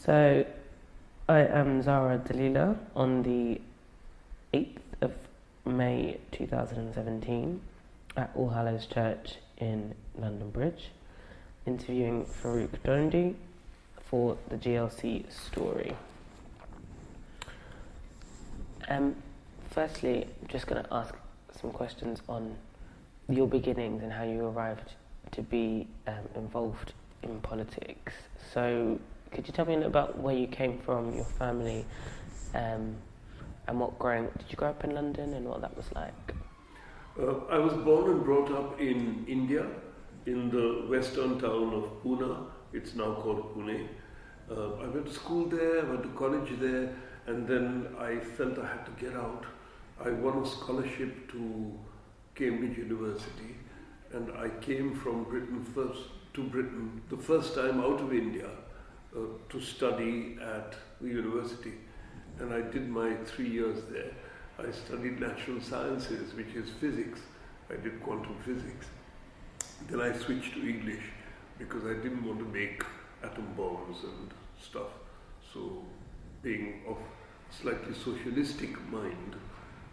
So, I am Zahra Dalilah on the 8th of May 2017 at All Hallows Church in London Bridge, interviewing Farrukh Dhondy for the GLC story. Firstly, I'm just going to ask some questions on your beginnings and how you arrived to be involved in politics. So, could you tell me a little about where you came from, your family, and what did you grow up in London and what that was like? I was born and brought up in India, in the western town of Pune. It's now called Pune. I went to school there, I went to college there, and then I felt I had to get out. I won a scholarship to Cambridge University, and I came from Britain the first time out of India, to study at the university. And I did my 3 years there. I studied natural sciences, which is physics. I did quantum physics. Then I switched to English because I didn't want to make atom bombs and stuff. So, being of slightly socialistic mind,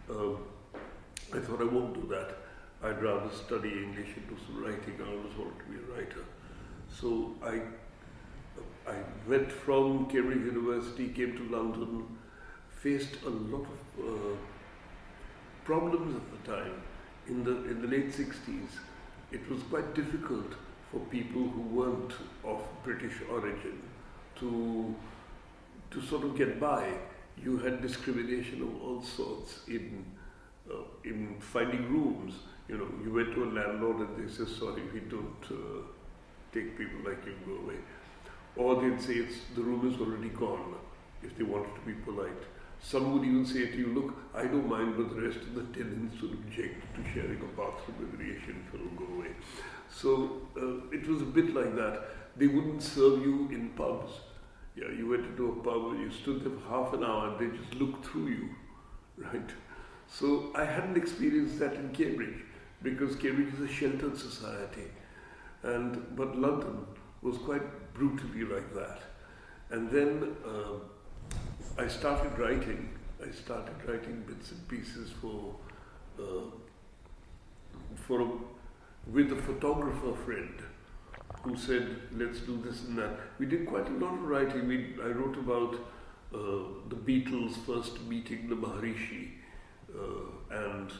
I thought I won't do that. I'd rather study English and do some writing. I always wanted to be a writer. So I went from Cambridge University, came to London, faced a lot of problems at the time. In the late 60s, it was quite difficult for people who weren't of British origin to sort of get by. You had discrimination of all sorts in finding rooms. You know, you went to a landlord and they said, sorry, we don't take people like you, go away. Or they'd say, the room is already gone, if they wanted to be polite. Some would even say to you, look, I don't mind, but the rest of the tenants would object to sharing a bathroom with an Asian fellow, go away. So it was a bit like that. They wouldn't serve you in pubs. Yeah, you went into a pub and you stood there for half an hour and they just looked through you, right? So I hadn't experienced that in Cambridge, because Cambridge is a sheltered society. But London was quite brutally like that. And then I started writing. Bits and pieces with a photographer friend who said, let's do this and that. We did quite a lot of writing. I wrote about the Beatles first meeting the Maharishi, and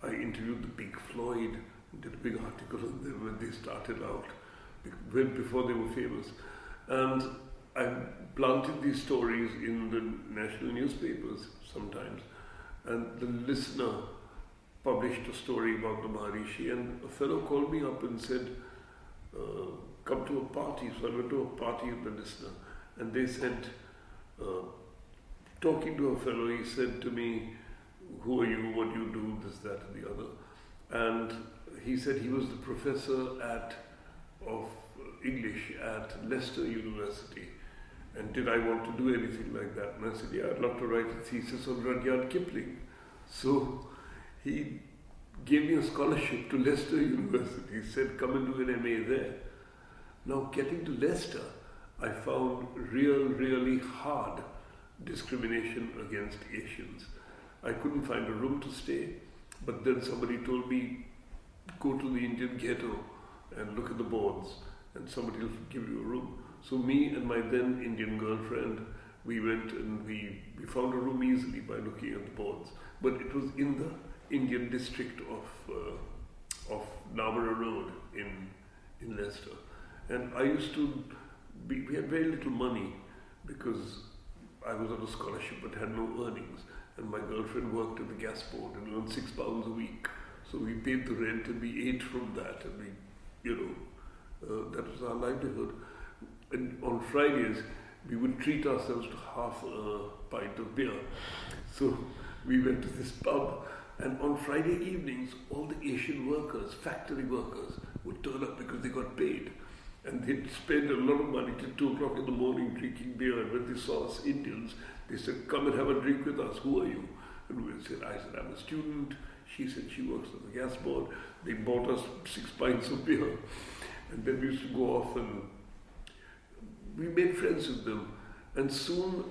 I interviewed the Pink Floyd, did a big article on them when they started out, before they were famous. And I planted these stories in the national newspapers sometimes, and the Listener published a story about the Maharishi, and a fellow called me up and said, come to a party. So I went to a party at the Listener, and they said, talking to a fellow, he said to me, who are you, what do you do, this, that and the other. And he said he was the professor of English at Leicester University, and did I want to do anything like that? And I said, yeah, I'd love to write a thesis on Rudyard Kipling. So he gave me a scholarship to Leicester University. He said, come and do an MA there. Now, getting to Leicester, I found really hard discrimination against Asians. I couldn't find a room to stay, but then somebody told me, go to the Indian ghetto and look at the boards, and somebody will give you a room. So me and my then Indian girlfriend, we went and we found a room easily by looking at the boards. But it was in the Indian district of Navara Road in Leicester. And we had very little money because I was on a scholarship but had no earnings. And my girlfriend worked at the gas board and earned £6 a week. So we paid the rent and we ate from that, and that was our livelihood. And on Fridays, we would treat ourselves to half a pint of beer. So we went to this pub, and on Friday evenings, all the Asian workers, factory workers, would turn up because they got paid. And they'd spend a lot of money till 2 o'clock in the morning drinking beer. And when they saw us Indians, they said, come and have a drink with us. Who are you? And I said, I'm a student. She said she works at the gas board. They bought us 6 pints of beer. And then we used to go off and we made friends with them. And soon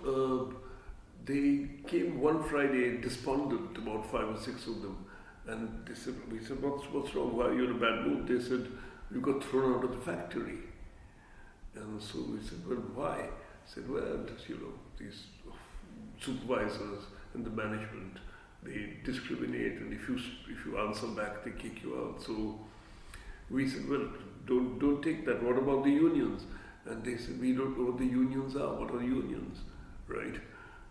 they came one Friday despondent, about 5 or 6 of them. And they said, we said, what's wrong? Why are you in a bad mood? They said, you got thrown out of the factory. And so we said, well, why? I said, well, these supervisors and the management, they discriminate, and if you answer back, they kick you out. So we said, well, don't take that. What about the unions? And they said, we don't know what the unions are. What are unions, right?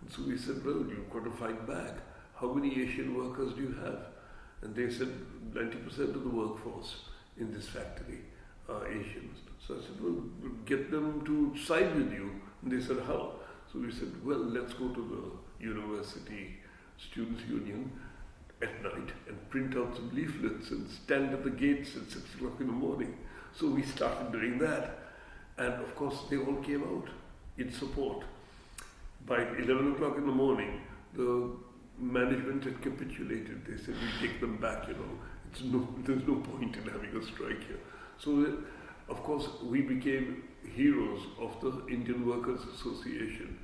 And so we said, well, you've got to fight back. How many Asian workers do you have? And they said 90% of the workforce in this factory are Asians. So I said, well, we'll get them to side with you. And they said, how? So we said, well, let's go to the university students' union at night and print out some leaflets and stand at the gates at 6 o'clock in the morning. So we started doing that. And of course, they all came out in support. By 11 o'clock in the morning, the management had capitulated. They said, we take them back, there's no point in having a strike here. So, of course, we became heroes of the Indian Workers Association.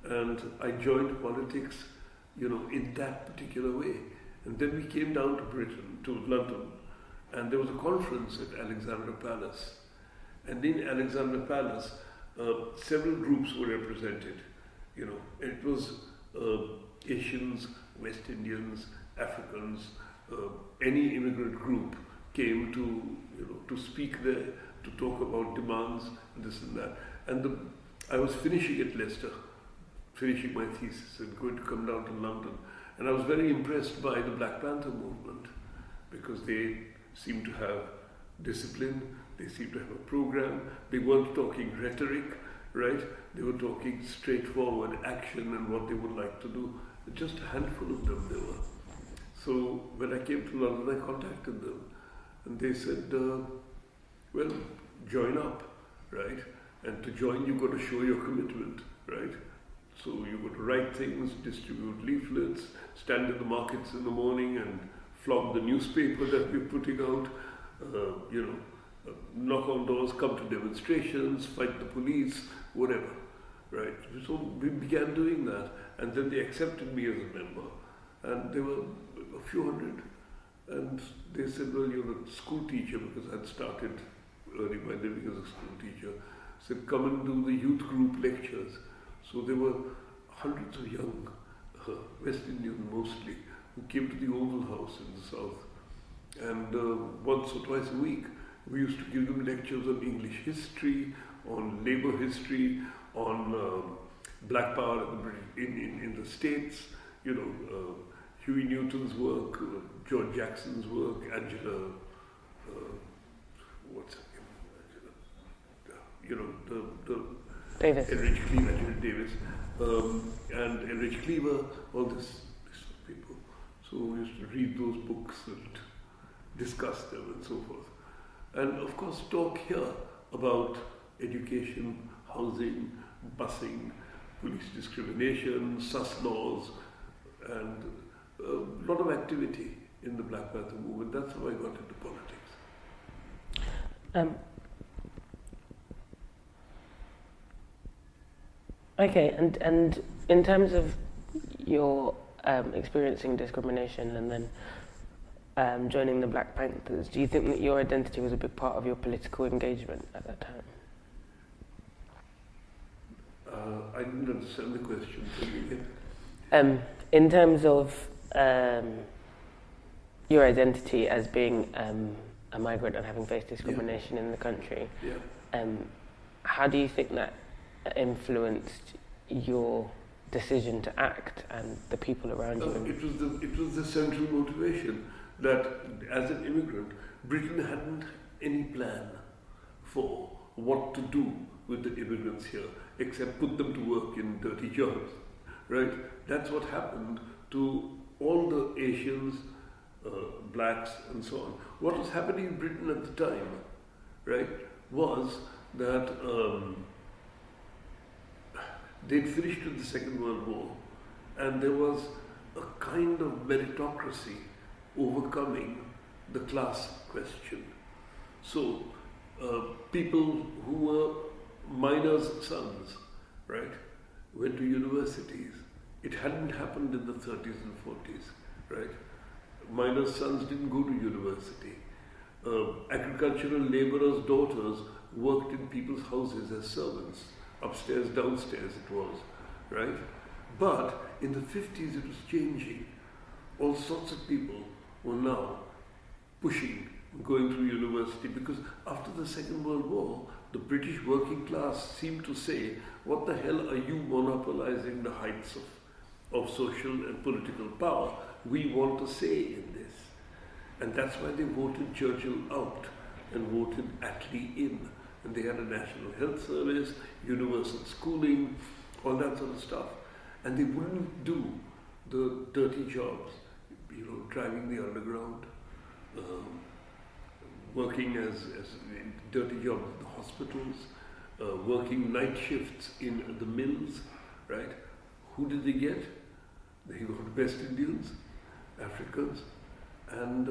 And I joined politics, in that particular way. And then we came down to Britain, to London, and there was a conference at Alexandra Palace. And in Alexandra Palace, several groups were represented. It was Asians, West Indians, Africans, any immigrant group came to speak there, to talk about demands, and this and that. And I was finishing at Leicester, finishing my thesis and going to come down to London. And I was very impressed by the Black Panther movement because they seemed to have discipline, they seemed to have a program, they weren't talking rhetoric, right? They were talking straightforward action and what they would like to do. Just a handful of them there were. So when I came to London, I contacted them and they said, well, join up, right? And to join, you've got to show your commitment, right? So you've got to write things, distribute leaflets, stand in the markets in the morning and flog the newspaper that we're putting out, knock on doors, come to demonstrations, fight the police, whatever, right? So we began doing that, and then they accepted me as a member, and there were a few hundred, and they said, well, you're a school teacher, because I'd started earning my living as a school teacher, said, come and do the youth group lectures. So there were hundreds of young West Indians mostly who came to the Oval House in the South, and once or twice a week we used to give them lectures on English history, on labor history, on black power in the States, Huey Newton's work, George Jackson's work, Angela, what's her name? Davis. Enrich Cleaver, Angela Davis, and Enrich Cleaver, all these people. So we used to read those books and discuss them and so forth. And of course talk here about education, housing, busing, police discrimination, sus laws, and a lot of activity in the Black Panther movement. That's how I got into politics. Okay, and in terms of your experiencing discrimination and then joining the Black Panthers, do you think that your identity was a big part of your political engagement at that time? I didn't understand the question. In terms of your identity as being a migrant and having faced discrimination in the country, how do you think that influenced your decision to act and the people around you? It was the central motivation that as an immigrant, Britain hadn't any plan for what to do with the immigrants here, except put them to work in dirty jobs, right? That's what happened to all the Asians, blacks and so on. What was happening in Britain at the time, right, was that they'd finished with the Second World War, and there was a kind of meritocracy overcoming the class question. So people who were miners' sons, right, went to universities. It hadn't happened in the 30s and 40s, right? Miners' sons didn't go to university. Agricultural laborers' daughters worked in people's houses as servants. Upstairs, downstairs it was, right? But in the 50s it was changing. All sorts of people were now pushing, going through university, because after the Second World War, the British working class seemed to say, what the hell are you monopolizing the heights of social and political power? We want a say in this. And that's why they voted Churchill out and voted Attlee in. And they had a national health service, universal schooling, all that sort of stuff. And they wouldn't do the dirty jobs, driving the underground, working as dirty jobs in the hospitals, working night shifts in the mills, right? Who did they get? They got West Indians, Africans, and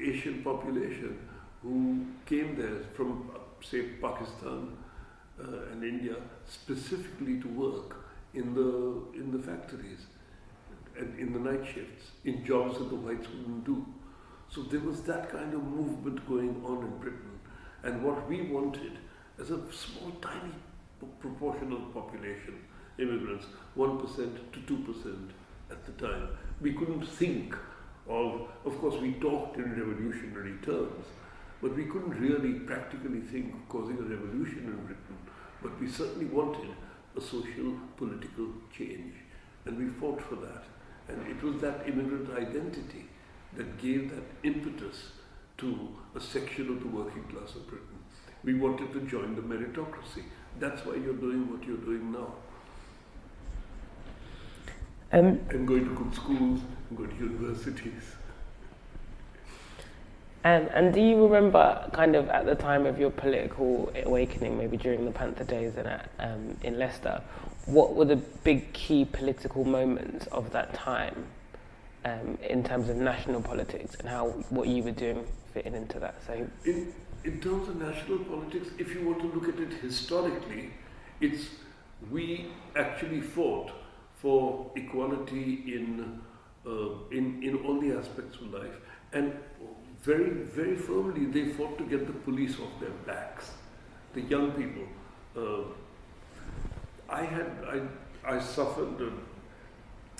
Asian population who came there from, say, Pakistan and India, specifically to work in the factories and in the night shifts, in jobs that the whites wouldn't do. So there was that kind of movement going on in Britain. And what we wanted, as a small, tiny proportion of the population, immigrants, 1% to 2% at the time, we couldn't think of course we talked in revolutionary terms, but we couldn't really practically think of causing a revolution in Britain. But we certainly wanted a social, political change. And we fought for that. And it was that immigrant identity that gave that impetus to a section of the working class of Britain. We wanted to join the meritocracy. That's why you're doing what you're doing now. And going to good schools, and going to universities. And do you remember, kind of at the time of your political awakening, maybe during the Panther days and in Leicester, what were the big key political moments of that time in terms of national politics, and what you were doing fitting into that? So, in terms of national politics, if you want to look at it historically, we actually fought for equality in all the aspects of life, and very, very firmly they fought to get the police off their backs. The young people. I suffered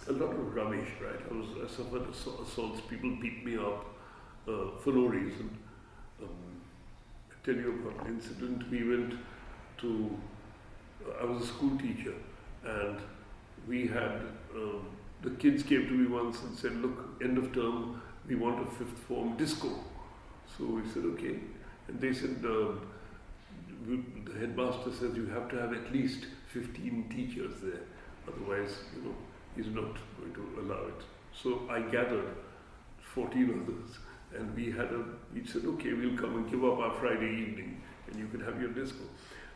a lot of rubbish, right? I suffered assaults. People beat me up for no reason. I tell you about an incident. I was a school teacher, and we had, the kids came to me once and said, look, end of term, we want a fifth form disco. So we said, okay. And they said, the headmaster says you have to have at least 15 teachers there. Otherwise, he's not going to allow it. So I gathered 14 others, and we said, okay, we'll come and give up our Friday evening, and you can have your disco.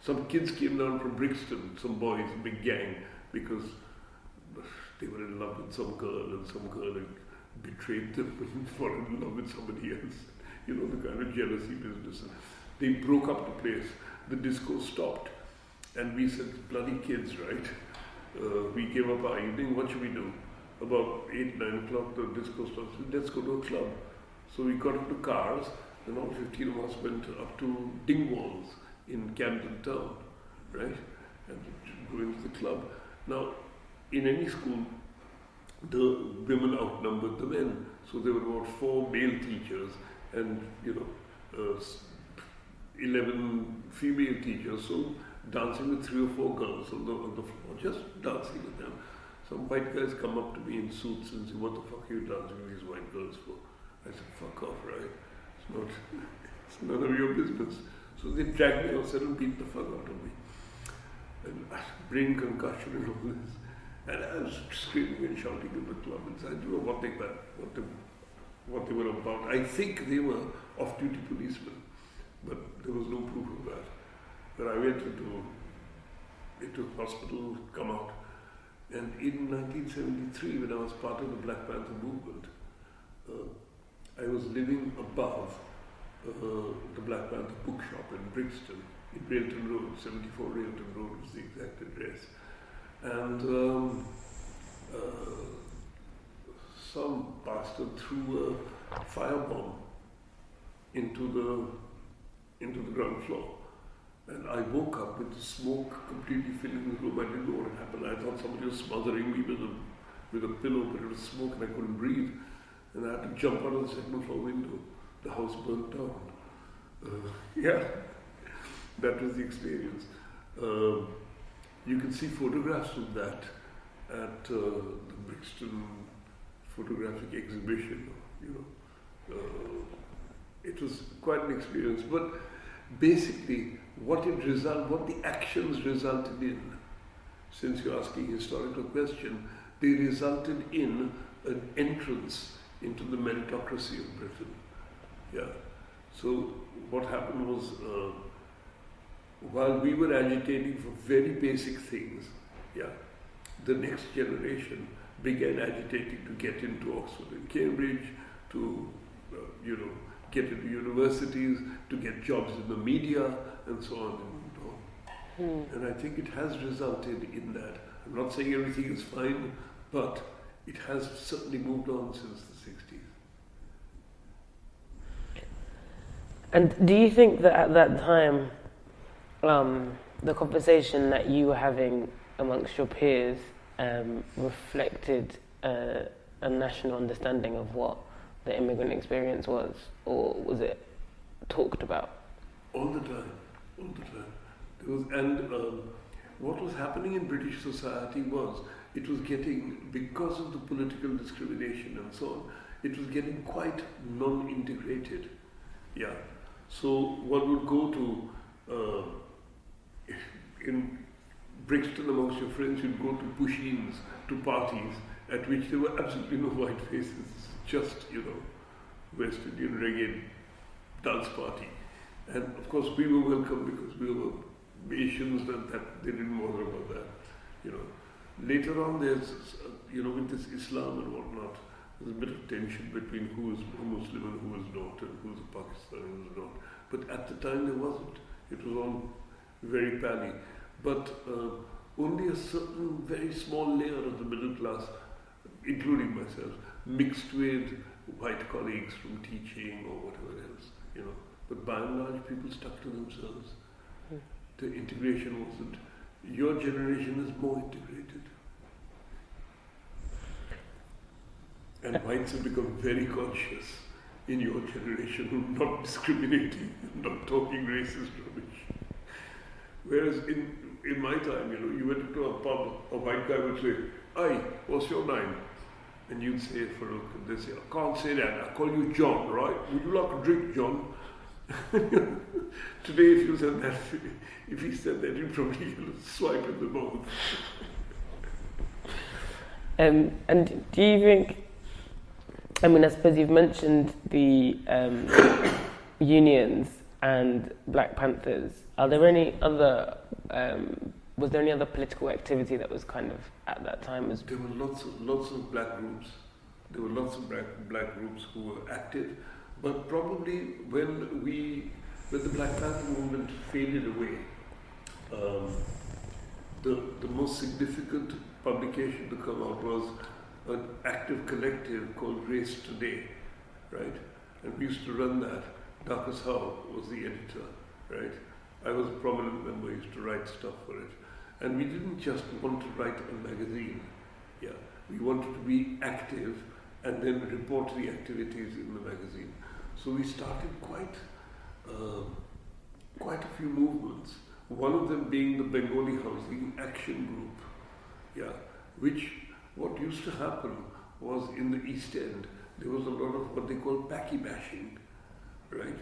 Some kids came down from Brixton, some boys, a big gang, because they were in love with some girl, and some girl had betrayed them and fallen in love with somebody else. The kind of jealousy business. They broke up the place. The disco stopped. And we said, bloody kids, right? We gave up our evening. What should we do? About 8, 9 o'clock, the disco stopped. Let's go to a club. So we got into cars, and all 15 of us went up to Dingwalls in Camden Town, right? And going to the club. Now, in any school, the women outnumbered the men. So there were about 4 male teachers and 11 female teachers. So dancing with 3 or 4 girls on the floor, just dancing with them. Some white guys come up to me in suits and say, what the fuck are you dancing with these white girls for? I said, fuck off, right? It's none of your business. So they dragged me outside and beat the fuck out of me. And brain concussion and all this. And I was screaming and shouting in the club, and I don't know what they were about. I think they were off-duty policemen, but there was no proof of that. But I went into hospital, come out, and in 1973, when I was part of the Black Panther movement, I was living above the Black Panther bookshop in Brixton, in Railton Road, 74 Railton Road was the exact address. and some bastard threw a firebomb into the ground floor. And I woke up with the smoke completely filling the room. I didn't know what had happened. I thought somebody was smothering me with a pillow, but it was smoke and I couldn't breathe. And I had to jump out of the second floor window. The house burnt down. Yeah, that was the experience. You can see photographs of that at the Brixton photographic exhibition. It was quite an experience. But basically, what the actions resulted in, since you're asking a historical question, they resulted in an entrance into the meritocracy of Britain. Yeah. So what happened was, while we were agitating for very basic things, yeah, the next generation began agitating to get into Oxford and Cambridge, to get into universities, to get jobs in the media, and so on and so on. And I think it has resulted in that. I'm not saying everything is fine, but it has certainly moved on since the 60s. And do you think that at that time, the conversation that you were having amongst your peers reflected a national understanding of what the immigrant experience was, or was it talked about? All the time. What was happening in British society was, it was getting, because of the political discrimination and so on, it was getting quite non-integrated. Yeah. So one would go to, in Brixton amongst your friends, you'd go to push-ins, to parties at which there were absolutely no white faces, just, West Indian reggae dance party. And of course we were welcome because we were Asians, and that they didn't bother about that. Later on there's, with this Islam and whatnot, there's a bit of tension between who is a Muslim and who is not, and who is a Pakistani and who is not. But at the time there wasn't. It was all very pally. But only a certain very small layer of the middle class, including myself, mixed with white colleagues from teaching or whatever else, But by and large, people stuck to themselves. The integration wasn't. Your generation is more integrated. And whites have become very conscious in your generation of not discriminating, not talking racist rubbish. Whereas in my time, you went into a pub, a white guy would say, "Aye, what's your name?" And you'd say, "Farrukh," and they'd say, "I can't say that, I call you John, right? Would you like a drink, John?" Today, if he said that, you'd probably swipe in the mouth. And do you think, I suppose you've mentioned the unions and Black Panthers. Are there any other, was there any other political activity that was kind of at that time? There were lots of black groups. There were lots of black groups who were active. But probably when the Black Panther movement faded away, the most significant publication to come out was an active collective called Race Today, right? And we used to run that. Darkus Howe was the editor, right? I was a prominent member, used to write stuff for it. And we didn't just want to write a magazine, yeah. We wanted to be active and then report the activities in the magazine. So we started quite a few movements. One of them being the Bengali Housing Action Group, yeah. What used to happen was in the East End, there was a lot of what they call packy bashing, right?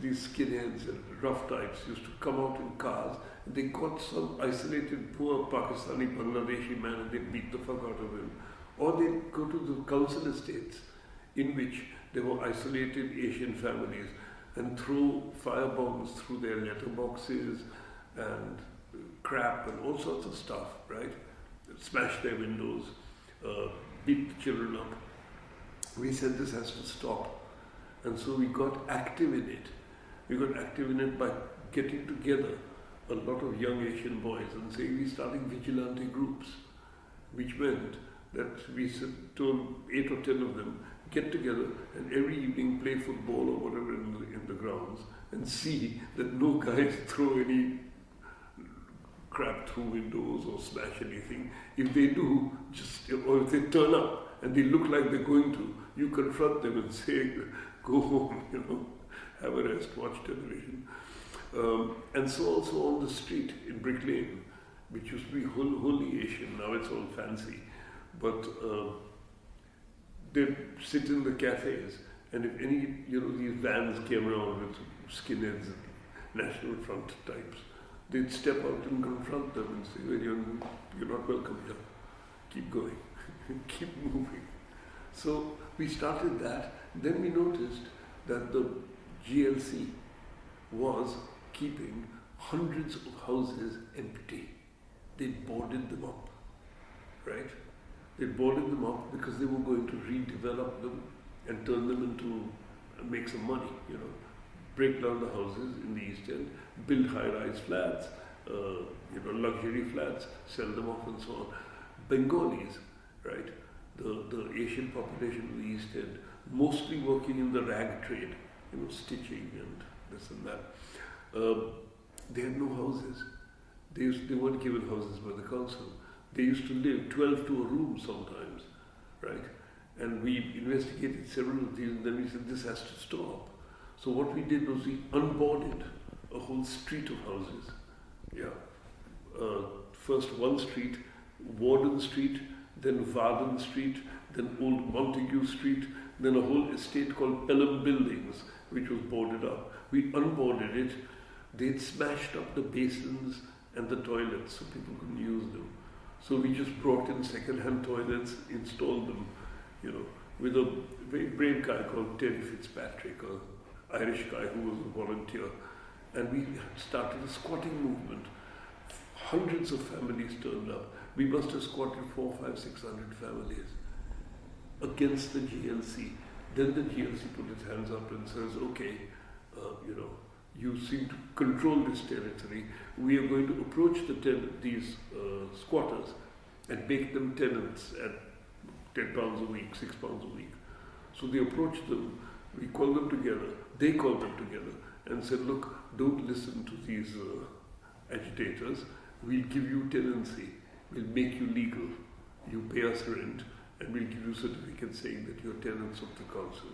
These skinheads and rough types used to come out in cars. They got some isolated poor Pakistani, Bangladeshi man and they beat the fuck out of him. Or they'd go to the council estates in which there were isolated Asian families and throw firebombs through their letterboxes and crap and all sorts of stuff, right? Smash their windows, beat the children up. We said this has to stop. And so we got active in it. We got active in it by getting together a lot of young Asian boys and saying we're starting vigilante groups, which meant that we told 8 or 10 of them get together and every evening play football or whatever in the grounds and see that no guys throw any crap through windows or smash anything. If they do, or if they turn up and they look like they're going to, you confront them and say, go home, have a rest, watch television. And so also on the street in Brick Lane, which used to be wholly Asian, now it's all fancy. But they'd sit in the cafes, and if any, these vans came around with skinheads and National Front types, they'd step out and confront them and say, well, you're not welcome here. Keep going, keep moving. So we started that. Then we noticed that the GLC was keeping hundreds of houses empty. They boarded them up, right? They boarded them up because they were going to redevelop them and turn them into, make some money, break down the houses in the East End, build high-rise flats, luxury flats, sell them off and so on. Bengalis, right, the Asian population of the East End, mostly working in the rag trade, stitching and this and that. They had no houses. They weren't given houses by the council. They used to live 12 to a room sometimes, right? And we investigated several of these and then we said this has to stop. So what we did was we unboarded a whole street of houses. First one street, Warden Street, then Varden Street, then Old Montague Street, then a whole estate called Pelham Buildings, which was boarded up. We unboarded it. They'd smashed up the basins and the toilets so people couldn't use them. So we just brought in second-hand toilets, installed them, with a very brave guy called Terry Fitzpatrick, an Irish guy who was a volunteer. And we started a squatting movement. Hundreds of families turned up. We must have squatted 400, 500, 600 families against the GLC. Then the GLC put its hands up and says, okay, you seem to control this territory. We are going to approach these squatters and make them tenants at £10 a week, £6 a week. So they approached them, we called them together, they called them together and said, look, don't listen to these agitators. We'll give you tenancy. We'll make you legal. You pay us rent and we'll give you certificates saying that you're tenants of the council.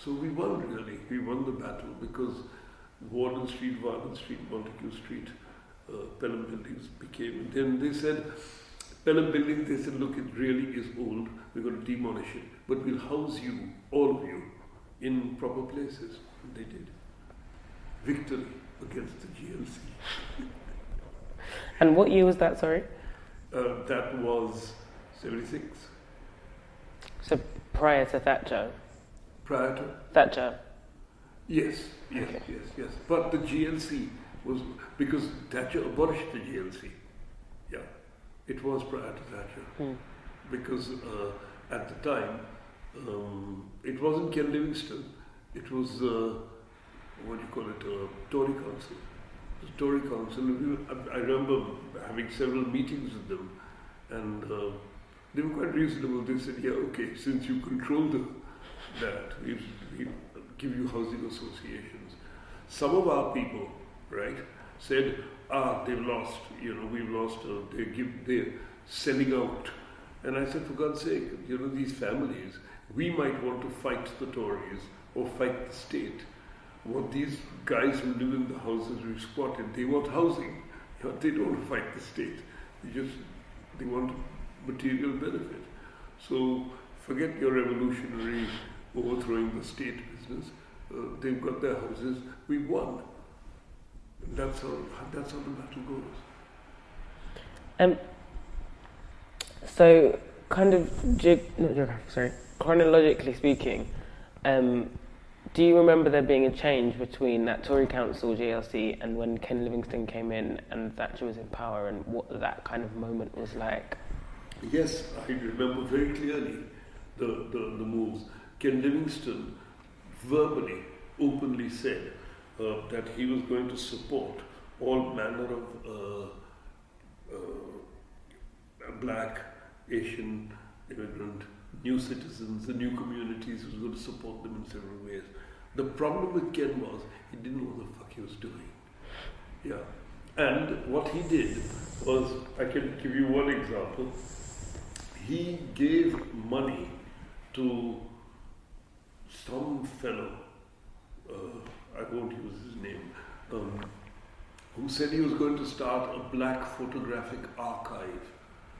So we won really. We won the battle because Warden Street, Varden Street, Montague Street, Pelham Buildings became. Then they said, Pelham Buildings, they said, look, it really is old. We're going to demolish it. But we'll house you, all of you, in proper places. And they did. Victory against the GLC. And what year was that, sorry? That was 76. So prior to Thatcher? Prior to? Thatcher? Yes. But the GLC was, because Thatcher abolished the GLC. Yeah, it was prior to Thatcher. Because at the time, it wasn't Ken Livingstone, it was, Tory Council. It was Tory Council. I remember having several meetings with them and they were quite reasonable. They said, yeah, okay, since you control that, we give you housing associations. Some of our people, right, said, they've lost, we've lost, they're selling out. And I said, for God's sake, these families, we might want to fight the Tories or fight the state. What these guys who live in the houses we squatted, they want housing. They don't want to fight the state. They want material benefit. So forget your revolutionary overthrowing the state business. They've got their houses. We won. And that's how the battle goes. So, chronologically speaking, do you remember there being a change between that Tory Council GLC and when Ken Livingstone came in and Thatcher was in power, and what that kind of moment was like? Yes, I remember very clearly the moves. Ken Livingstone verbally, openly said that he was going to support all manner of black, Asian, immigrant, new citizens, the new communities. He was going to support them in several ways. The problem with Ken was he didn't know what the fuck he was doing. Yeah. And what he did was, I can give you one example. He gave money to some fellow, I won't use his name, who said he was going to start a black photographic archive,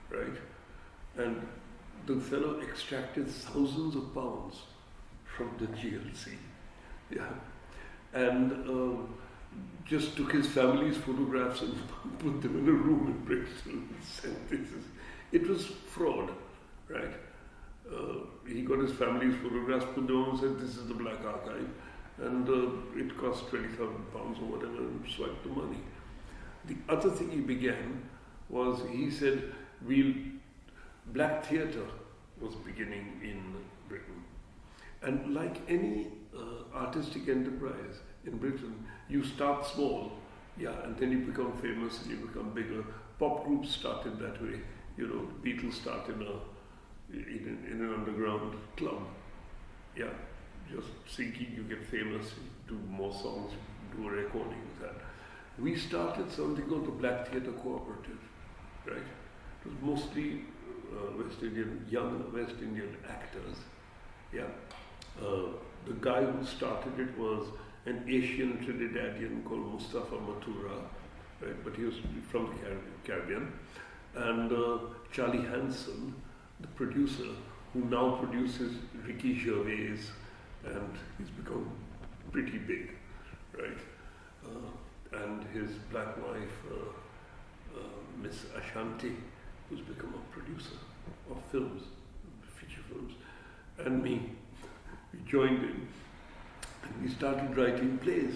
right? And the fellow extracted thousands of pounds from the GLC, yeah, and just took his family's photographs and put them in a room in Brixton and said, it was fraud, right? He got his family's photographs, put them on and said, this is the Black Archive, and it cost £20,000 or whatever, and swiped the money. The other thing he began was, he said, Black Theatre was beginning in Britain. And like any artistic enterprise in Britain, you start small, yeah, and then you become famous and you become bigger. Pop groups started that way. You know, the Beatles start in an underground club. Yeah, just thinking you get famous, you do more songs, do a recording of that. We started something called the Black Theatre Cooperative, right? It was mostly young West Indian actors. Yeah. The guy who started it was an Asian Trinidadian called Mustafa Mathura, right? But he was from the Caribbean. And Charlie Hanson, the producer, who now produces Ricky Gervais, and he's become pretty big, right? And his black wife, Miss Ashanti, who's become a producer of films, feature films, and me. We joined in, and we started writing plays,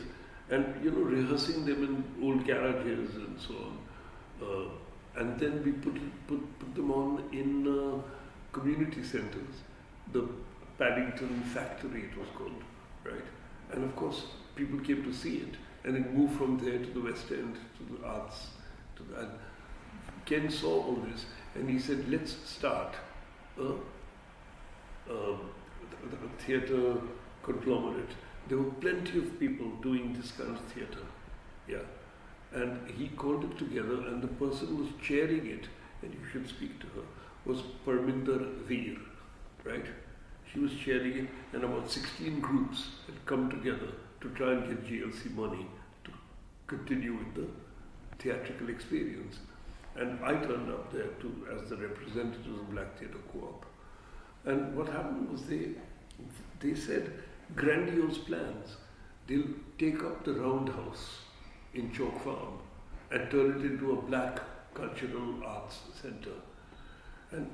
and rehearsing them in old garages and so on. And then we put them on in community centres. The Paddington Factory, it was called, right? And of course, people came to see it, and it moved from there to the West End, to the arts, to that. Ken saw all this, and he said, let's start a theatre conglomerate. There were plenty of people doing this kind of theatre, yeah. And he called it together, and the person who was chairing it, and you should speak to her, was Parminder Veer, right? She was chairing it, and about 16 groups had come together to try and get GLC money to continue with the theatrical experience. And I turned up there as the representative of Black Theatre Coop. And what happened was they said grandiose plans. They'll take up the Roundhouse in Chalk Farm and turn it into a black cultural arts centre. And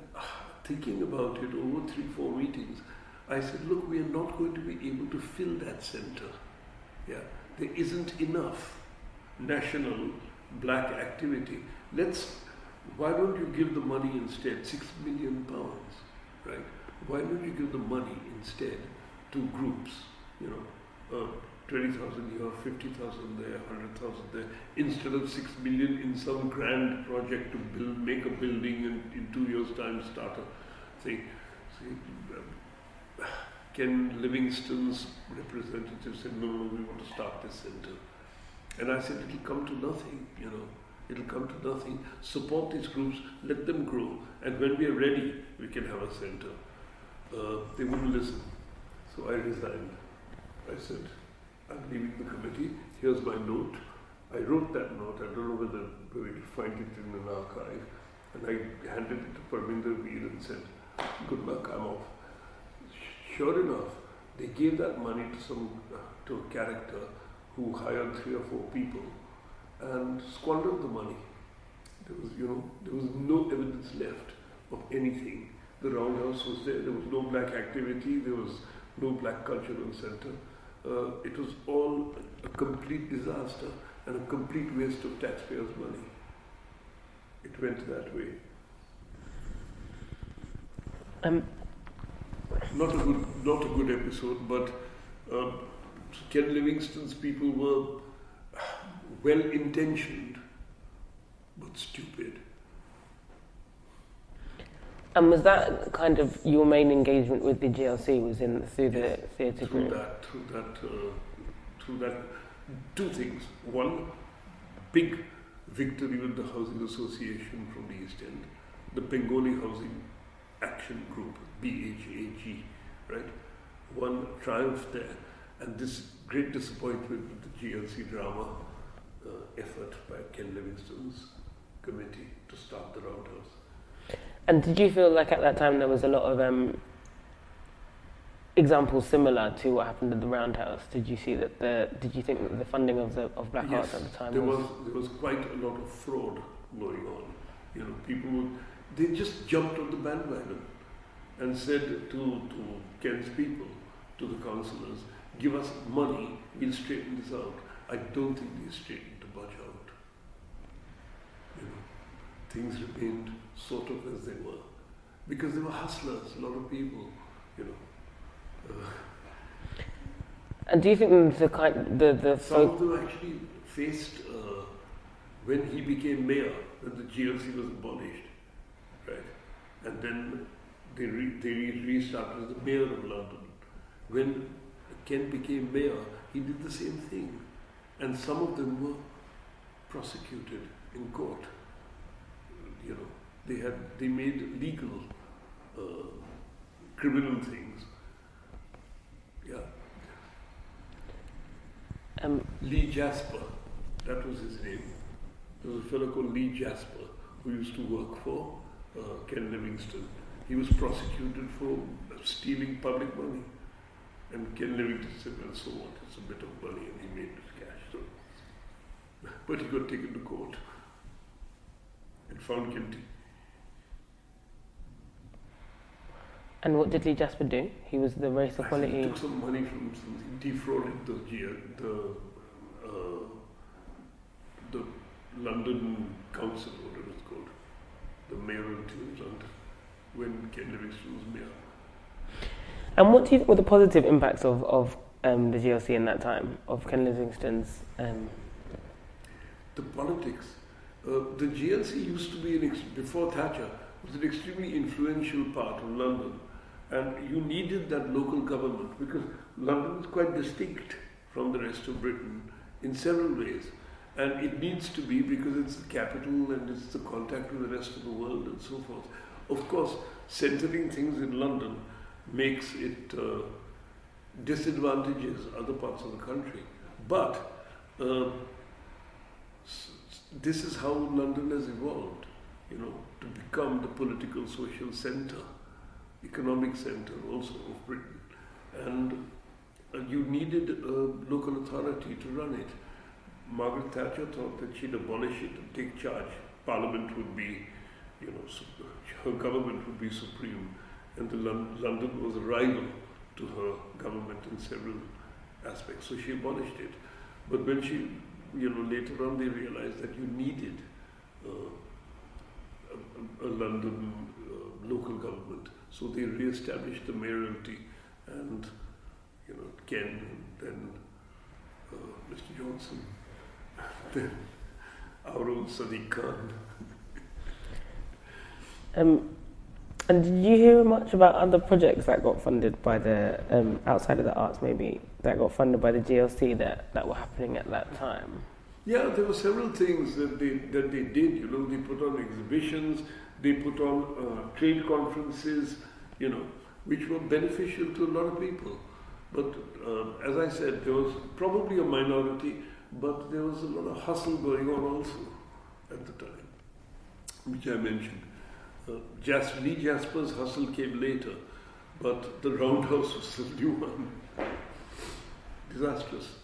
thinking about it over 3-4 meetings, I said, look, we are not going to be able to fill that centre. Yeah, there isn't enough national black activity. Why don't you give the money instead, £6 million, right? Why don't you give the money instead to groups, 20,000 here, 50,000 there, 100,000 there, instead of 6 million in some grand project to make a building and in 2 years' time start a thing. Ken Livingstone's representative said, no, we want to start this centre. And I said, it'll come to nothing, It'll come to nothing. Support these groups, let them grow, and when we are ready, we can have a centre. They wouldn't listen. So I resigned. I said, I'm leaving the committee, here's my note. I wrote that note, I don't know whether we'll find it in an archive, and I handed it to Parminder Veer and said, good luck, I'm off. Sure enough, they gave that money to a character who hired 3 or 4 people and squandered the money. There was no evidence left of anything. The Roundhouse was there was no black activity, there was no black cultural centre. It was all a complete disaster and a complete waste of taxpayers' money. It went that way. Not a good episode, but Ken Livingstone's people were well-intentioned but stupid. And was that kind of your main engagement with the GLC? Was through the theatre group? Through that, two things. One, big victory with the Housing Association from the East End, the Bengali Housing Action Group, BHAG, right? One triumph there, and this great disappointment with the GLC drama effort by Ken Livingstone's committee to start the Roundhouse. And did you feel like at that time there was a lot of examples similar to what happened at the Roundhouse? Did you see that did you think that the funding of Black Arts at the time there was quite a lot of fraud going on. You know, people they just jumped on the bandwagon and said to Ken's people, to the councillors, give us money, we'll straighten this out. I don't think they straightened the budget out. You know, things remained sort of as they were. Because they were hustlers, a lot of people, you know. And do you think the some of them actually faced, when he became mayor, when the GLC was abolished, right? And then they restarted as the mayor of London. When Ken became mayor, he did the same thing. And some of them were prosecuted in court. You know, they made legal criminal things. Yeah. Lee Jasper, that was his name. There was a fellow called Lee Jasper who used to work for Ken Livingstone. He was prosecuted for stealing public money. And Ken Livingstone said, well, so what? It's a bit of money, and he made his cash. So. But he got taken to court and found guilty. And what did Lee Jasper do? He was the race equality. He took some money from something, defrauded the London Council, whatever it's called, the mayoralty of London, when Ken Livingstone was mayor. And what do you think were the positive impacts of the GLC in that time, of Ken Livingstone's? The politics. The GLC used to be, before Thatcher, was an extremely influential part of London. And you needed that local government because London is quite distinct from the rest of Britain in several ways. And it needs to be because it's the capital and it's the contact with the rest of the world and so forth. Of course, centering things in London makes it disadvantages other parts of the country. But this is how London has evolved, you know, to become the political, social centre, economic centre also of Britain. And you needed a local authority to run it. Margaret Thatcher thought that she'd abolish it and take charge. Parliament would be, you know, her government would be supreme. And London was a rival to her government in several aspects. So she abolished it. But when she, you know, later on they realized that you needed a London local government. So they re-established the mayoralty and, you know, Ken, and then Mr. Johnson, then our own Sadiq Khan. And did you hear much about other projects that got funded by the, outside of the arts maybe, that got funded by the GLC that were happening at that time? Yeah, there were several things that they did. You know, they put on exhibitions, they put on trade conferences, you know, which were beneficial to a lot of people. But as I said, there was probably a minority, but there was a lot of hustle going on also at the time, which I mentioned. Lee Jasper's hustle came later, but the Roundhouse was the new one. Disastrous.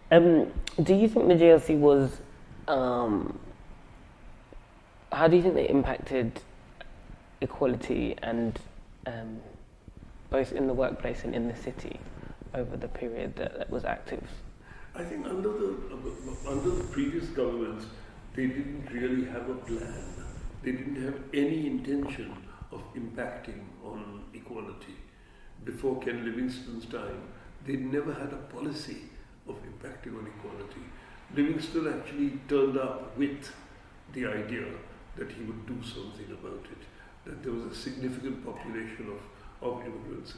Do you think the GLC was, how do you think they impacted equality and both in the workplace and in the city over the period that was active? I think under the previous governments, they didn't really have a plan. They didn't have any intention of impacting on equality. Before Ken Livingstone's time, they never had a policy of impacting on equality. Livingstone actually turned up with the idea that he would do something about it, that there was a significant population of immigrants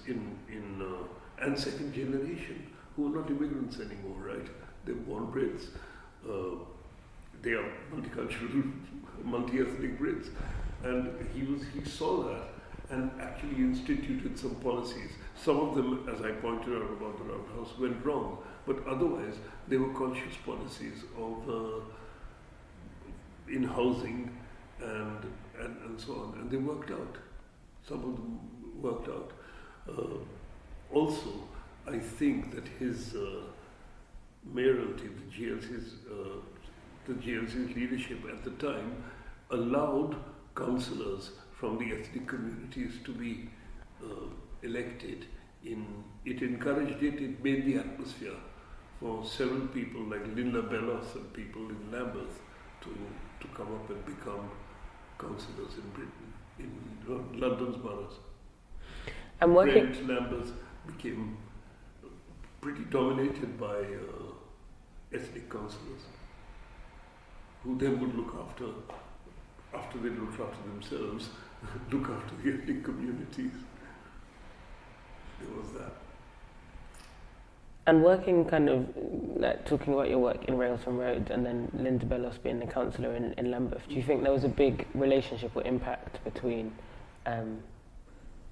and second generation who are not immigrants anymore, right? They're born Brits. They are multicultural, multi-ethnic Brits. And he saw that and actually instituted some policies. Some of them, as I pointed out about the Roundhouse, went wrong, but otherwise they were conscious policies of in housing and so on, and they worked out. Some of them worked out. Also, I think that his mayoralty, the GLC's leadership at the time, allowed councillors from the ethnic communities to be elected. It encouraged it. It made the atmosphere for several people like Linda Bellos and people in Lambeth to come up and become councillors in Britain, in London's boroughs. And Brent, Lambeth became pretty dominated by ethnic councillors, who then would look after they looked after themselves, look after the ethnic communities. There was that. And working kind of, like talking about your work in Railton Road and then Linda Bellos being the councillor in Lambeth, do you think there was a big relationship or impact between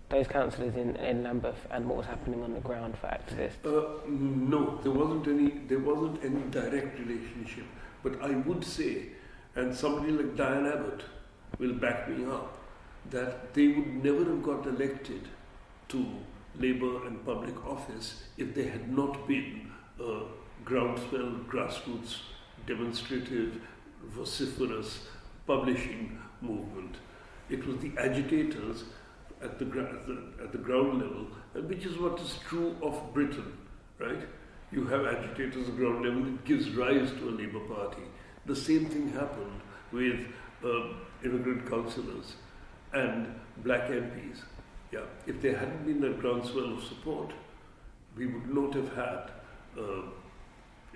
those councillors in Lambeth and what was happening on the ground for activists? No, there wasn't any direct relationship. But I would say, and somebody like Diane Abbott will back me up, that they would never have got elected to Labour and public office if they had not been a groundswell, grassroots, demonstrative, vociferous publishing movement. It was the agitators at the ground level, and which is what is true of Britain, right? You have agitators at ground level, it gives rise to a Labour Party. The same thing happened with immigrant councillors and black MPs. Yeah, if there hadn't been that groundswell of support, we would not have had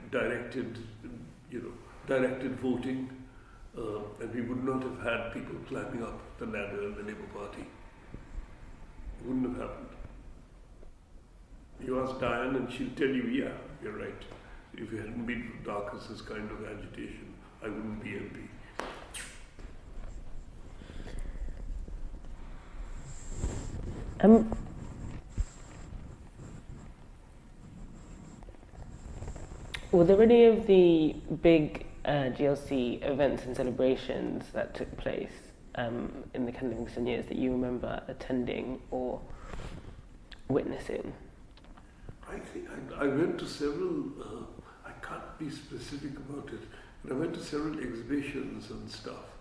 directed voting, and we would not have had people climbing up the ladder in the Labour Party. It wouldn't have happened. You ask Diane and she'll tell you, yeah, you're right. If it hadn't been for Darkas's kind of agitation, I wouldn't be MP. Were there any of the big GLC events and celebrations that took place in the Ken Livingstone years that you remember attending or witnessing? I think I went to several, I can't be specific about it, but I went to several exhibitions and stuff,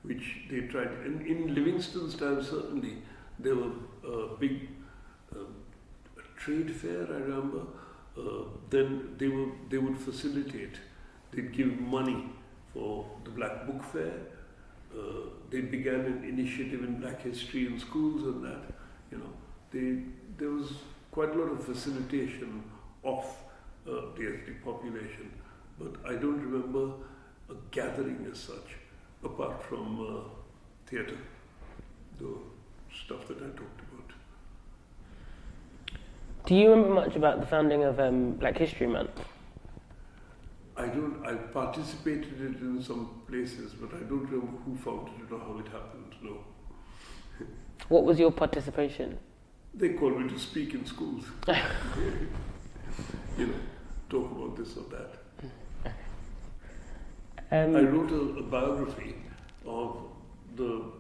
which they tried. In Livingstone's time, certainly, there were big trade fair, I remember. Then they would facilitate, they'd give money for the Black Book Fair. They began an initiative in Black history in schools and that, there was quite a lot of facilitation of the ethnic population, but I don't remember a gathering as such, apart from theatre, the stuff that I talked about. Do you remember much about the founding of Black History Month? I participated in it in some places, but I don't remember who founded it or how it happened, no. What was your participation? They called me to speak in schools. Talk about this or that. I wrote a biography of the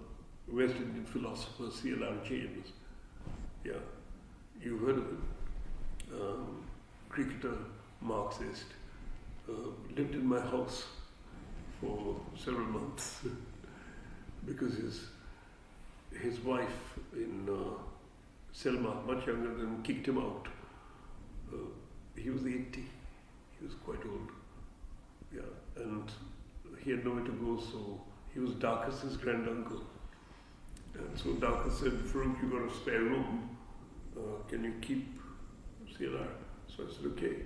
West Indian philosopher C.L.R. James. Yeah, you've heard of him. Cricketer, Marxist. Lived in my house for several months because his wife in Selma, much younger than him, kicked him out. He was 80. He was quite old. Yeah, and he had nowhere to go, so he was Darkas's granduncle. And so Dhaka said, Farrukh, you got a spare room. Can you keep CLR? So I said, okay.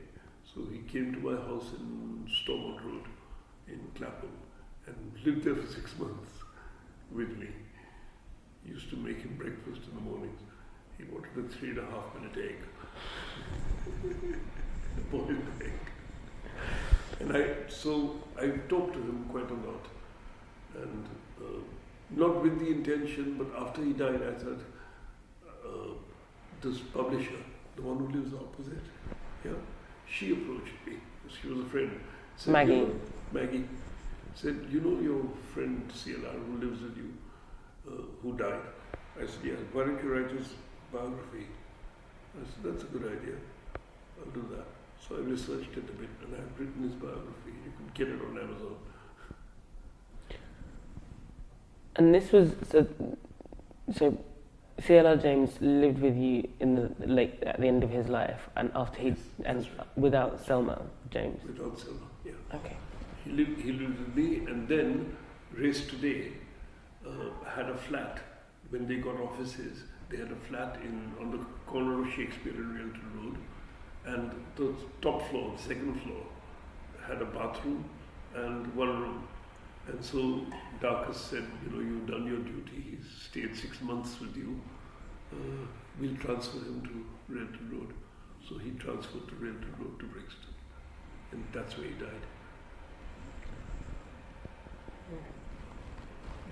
So he came to my house in Stormont Road in Clapham and lived there for 6 months with me. Used to make him breakfast in the mornings. He wanted a 3.5-minute egg. A boiled egg. And I talked to him quite a lot. And not with the intention, but after he died, I thought, this publisher, the one who lives opposite, yeah, she approached me. She was a friend. Said, Maggie. Maggie said, you know your friend CLR who lives with you, who died? I said, yeah, why don't you write his biography? I said, that's a good idea. I'll do that. So I researched it a bit and I've written his biography. You can get it on Amazon. And this was so CLR James lived with you in the at the end of his life, and after he Right. without Selma James. Without Selma, yeah. Okay. He lived with me, and then Race Today had a flat. When they got offices, they had a flat on the corner of Shakespeare and Realton Road, and the top floor, the second floor, had a bathroom and one room. And so Dhaka said, you know, you've done your duty. He's stayed 6 months with you. We'll transfer him to Realton Road. So he transferred to Realton Road to Brixton, and that's where he died.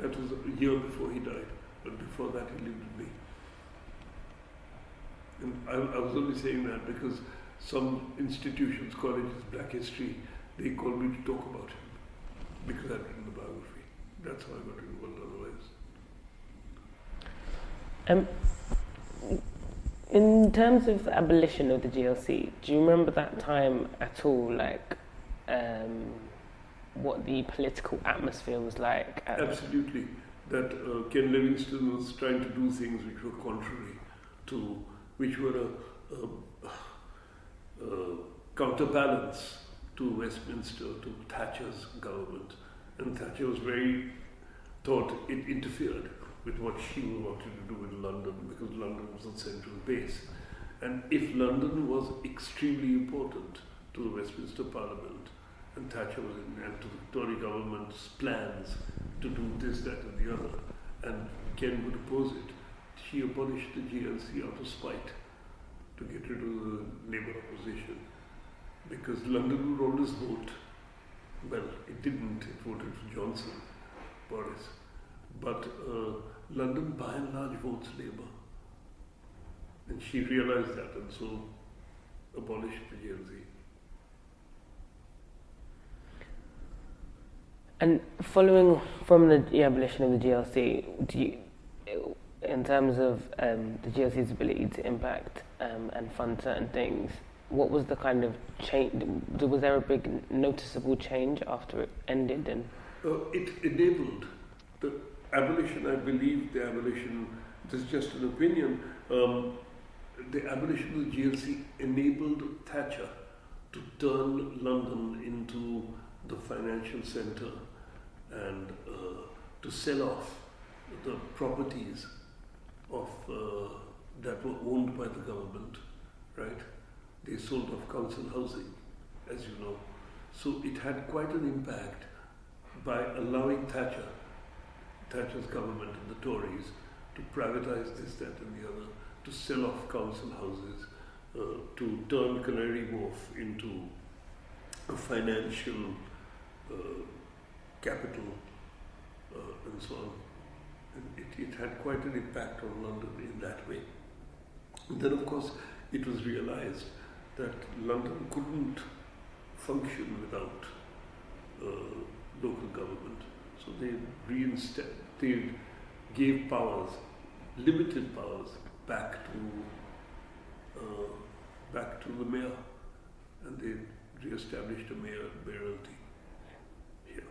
That was a year before he died, but before that he lived with me. And I was only saying that because some institutions, colleges, Black History, they called me to talk about him because I'd written the biography. That's how I got involved otherwise. In terms of the abolition of the GLC, do you remember that time at all? Like, what the political atmosphere was like? Absolutely. That Ken Livingstone was trying to do things which were contrary to, which were a counterbalance to Westminster, to Thatcher's government. And Thatcher was thought it interfered with what she wanted to do in London, because London was a central base. And if London was extremely important to the Westminster Parliament, and Thatcher was and to the Tory government's plans to do this, that and the other, and Ken would oppose it, she abolished the GLC out of spite to get rid of the Labour opposition. Because London would always vote, well, it didn't, it voted for Johnson, Boris, but London by and large votes Labour. And she realised that and so abolished the GLC. And following from the abolition of the GLC, do you, in terms of the GLC's ability to impact and fund certain things, what was the kind of change? Was there a big noticeable change after it ended? And it enabled the abolition. I believe the abolition. This is just an opinion. The abolition of the GLC enabled Thatcher to turn London into the financial centre and to sell off the properties of that were owned by the government, right? They sold off council housing, as you know. So it had quite an impact by allowing Thatcher's government and the Tories to privatize this, that and the other, to sell off council houses, to turn Canary Wharf into a financial capital, and so on. And it had quite an impact on London in that way. And then, of course, it was realized that London couldn't function without local government. So they gave powers, limited powers, back to the mayor, and they re-established a mayoralty here.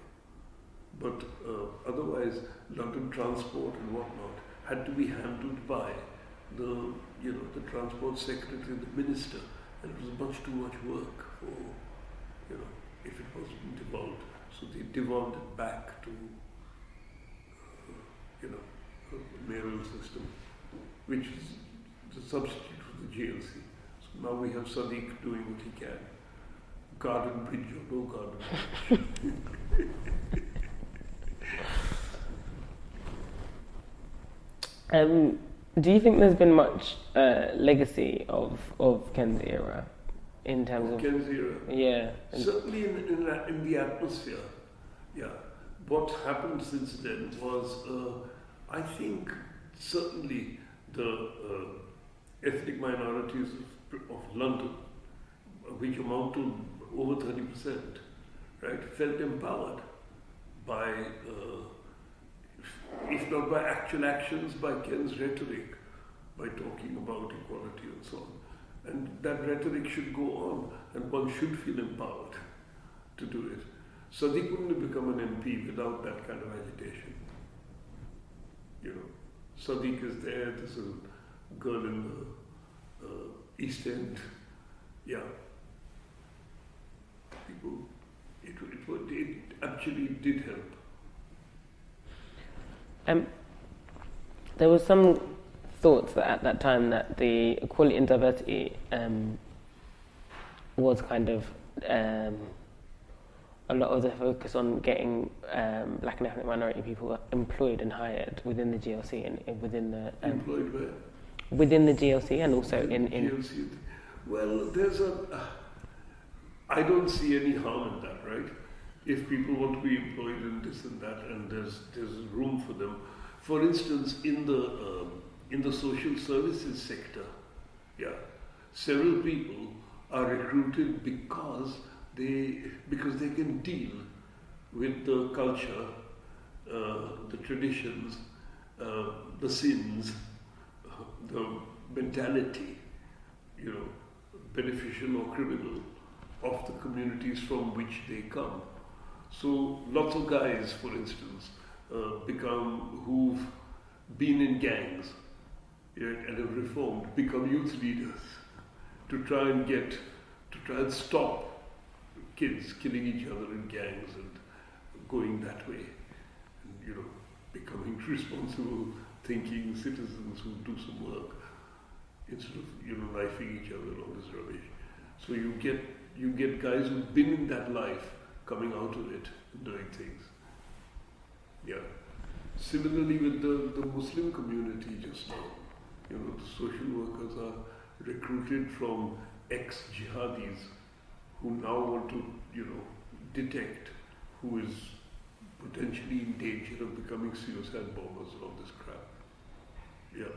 But otherwise, London transport and whatnot had to be handled by the transport secretary and the minister, and it was much too much work for, if it wasn't devolved. So they devolved it back to, mayoral system, which is the substitute for the GLC. So now we have Sadiq doing what he can. Garden bridge or no garden bridge. Do you think there's been much legacy of Ken's era in terms of Ken's era? Yeah. Certainly in the atmosphere. Yeah. What happened since then was, I think, certainly the ethnic minorities of London, which amount to over 30%, right, felt empowered by, if not by actual actions, by Ken's rhetoric, by talking about equality and so on. And that rhetoric should go on, and one should feel empowered to do it. Sadiq wouldn't have become an MP without that kind of agitation. You know, Sadiq is there, there's a girl in the East End. Yeah. People, it actually did help. There was some thoughts that at that time that the equality and diversity was kind of a lot of the focus on getting black and ethnic minority people employed and hired within the GLC and within the employed where? Within the GLC and also in GLC. Well, there's I don't see any harm in that, right? If people want to be employed in this and that, and there's room for them. For instance, in the social services sector, yeah, several people are recruited because they can deal with the culture, the traditions, the sins, the mentality, you know, beneficial or criminal, of the communities from which they come. So lots of guys, for instance, who've been in gangs, yeah, and have reformed, become youth leaders to try and stop kids killing each other in gangs and going that way, and, you know, becoming responsible, thinking citizens who do some work instead of, you know, knifing each other and all this rubbish. So you get guys who've been in that life coming out of it and doing things. Yeah. Similarly with the Muslim community just now, you know, the social workers are recruited from ex-jihadis who now want to, you know, detect who is potentially in danger of becoming suicide bombers and all this crap. Yeah.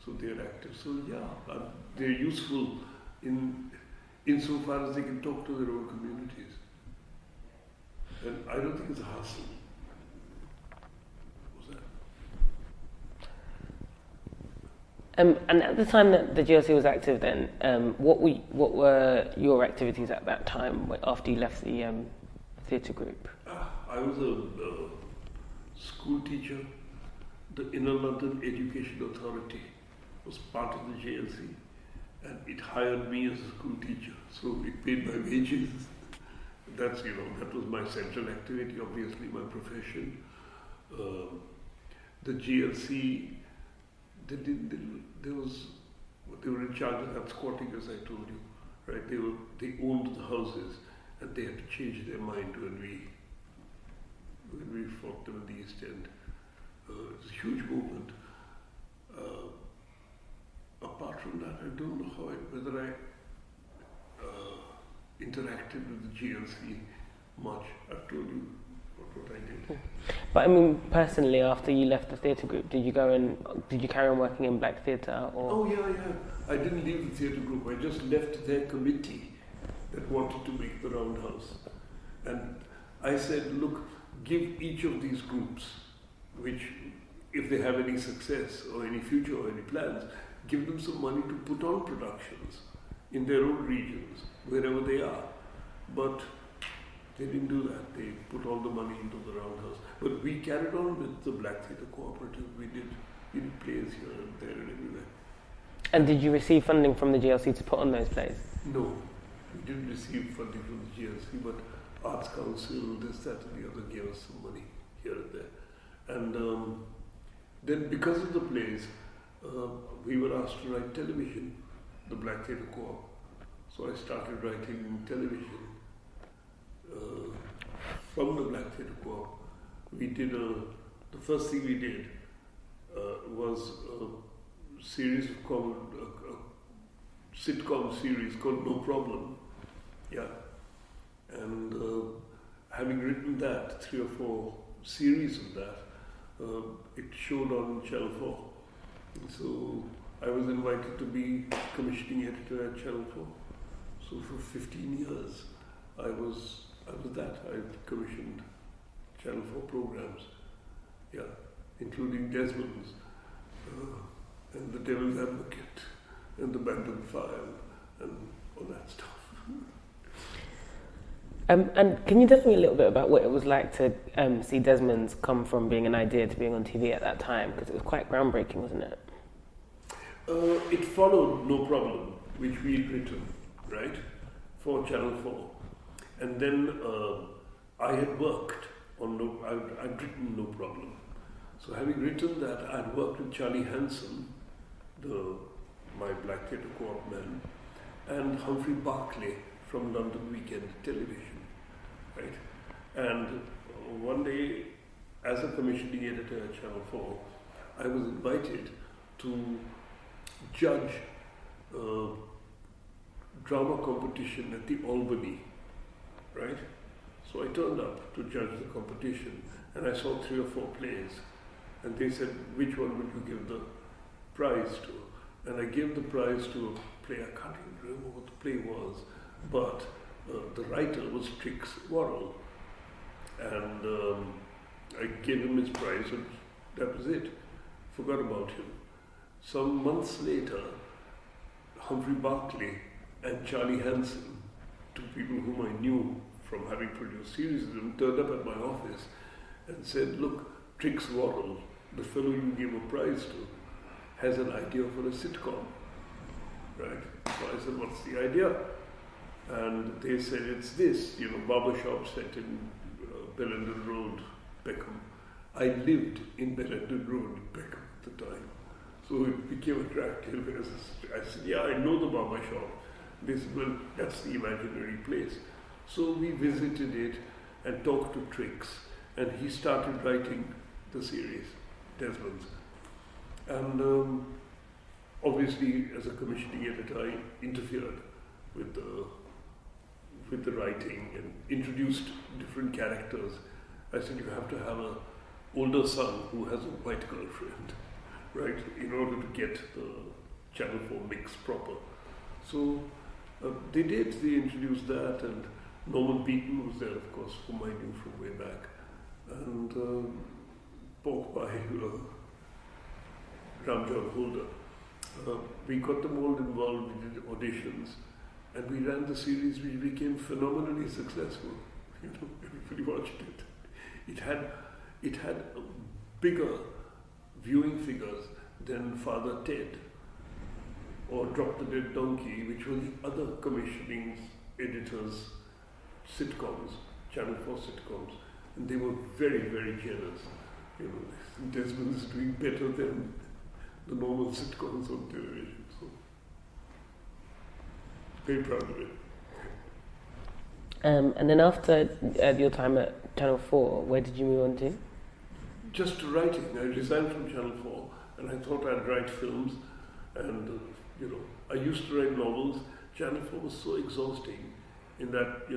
So they're active. So yeah, they're useful insofar as they can talk to their own communities. And I don't think it's a hassle. And at the time that the GLC was active then, what were your activities at that time after you left the theatre group? I was a school teacher. The Inner London Education Authority was part of the GLC, and it hired me as a school teacher. So it paid my wages. That's, you know, that was my central activity, obviously my profession. The GLC, they were in charge of that squatting, as I told you, right? They owned the houses, and they had to change their mind when we fought them in the East End. It's a huge movement. Apart from that, I don't know whether I interacted with the GLC much. I've told you what I did. But I mean, personally, after you left the theatre group, did you carry on working in Black Theatre? Or? Oh yeah. I didn't leave the theatre group. I just left their committee that wanted to make the Roundhouse, and I said, look, give each of these groups, which, if they have any success or any future or any plans, give them some money to put on productions in their own regions, wherever they are. But they didn't do that. They put all the money into the Roundhouse. But we carried on with the Black Theatre Cooperative. We did plays here and there and everywhere. And did you receive funding from the GLC to put on those plays? No, we didn't receive funding from the GLC, but Arts Council, this, that and the other gave us some money here and there. And Then because of the plays, we were asked to write television, the Black Theatre Coop. So I started writing television from the Black Theatre Coop. We did the first thing we did was a series of sitcom series called No Problem. Yeah. And having written that, 3 or 4 series of that, it showed on Channel 4. And so I was invited to be commissioning editor at Channel 4. So for 15 years, I was that. I commissioned Channel 4 programs, yeah, including Desmond's, and The Devil's Advocate, and The Bantam File, and all that stuff. And can you tell me a little bit about what it was like to see Desmond's come from being an idea to being on TV at that time? Because it was quite groundbreaking, wasn't it? It followed No Problem, which we had written, right, for Channel 4. And then I had worked on I'd written No Problem. So having written that, I'd worked with Charlie Hanson, my Black Theatre Co-op man, and Humphrey Barclay from London Weekend Television, right? And one day, as a commissioning editor at Channel 4, I was invited to judge a drama competition at the Albany, right? So I turned up to judge the competition, and I saw 3 or 4 plays, and they said, which one would you give the prize to? And I gave the prize to a play, I can't even remember what the play was, but the writer was Trix Worrell, and I gave him his prize, and that was it. Forgot about him. Some months later, Humphrey Barclay and Charlie Hanson, 2 people whom I knew from having produced series of them, turned up at my office and said, look, Trix Worrell, the fellow you gave a prize to, has an idea for a sitcom, right? So I said, what's the idea? And they said, it's this, barbershop set in Bellenden Road, Peckham. I lived in Bellenden Road, Peckham at the time. So it became attractive. I said, yeah, I know the barbershop. They said, well, that's the imaginary place. So we visited it and talked to Trix, and he started writing the series, Desmond's. And obviously, as a commissioning editor, I interfered with the writing and introduced different characters. I said, you have to have an older son who has a white girlfriend, right, in order to get the Channel 4 mix proper. So they did, they introduced that, and Norman Beaton was there, of course, whom I knew from way back, and Pork by Ramjohn Holder. We got them all involved, we did auditions, and we ran the series, which became phenomenally successful. Everybody watched it. It had bigger viewing figures than Father Ted or Drop the Dead Donkey, which were the other commissioning editors' sitcoms, Channel 4 sitcoms, and they were very, very jealous. Desmond is doing better than the normal sitcoms on television, so very proud of it. And then after your time at Channel 4, where did you move on to? Just to writing. I resigned from Channel 4, and I thought I'd write films, and I used to write novels. Channel 4 was so exhausting in that,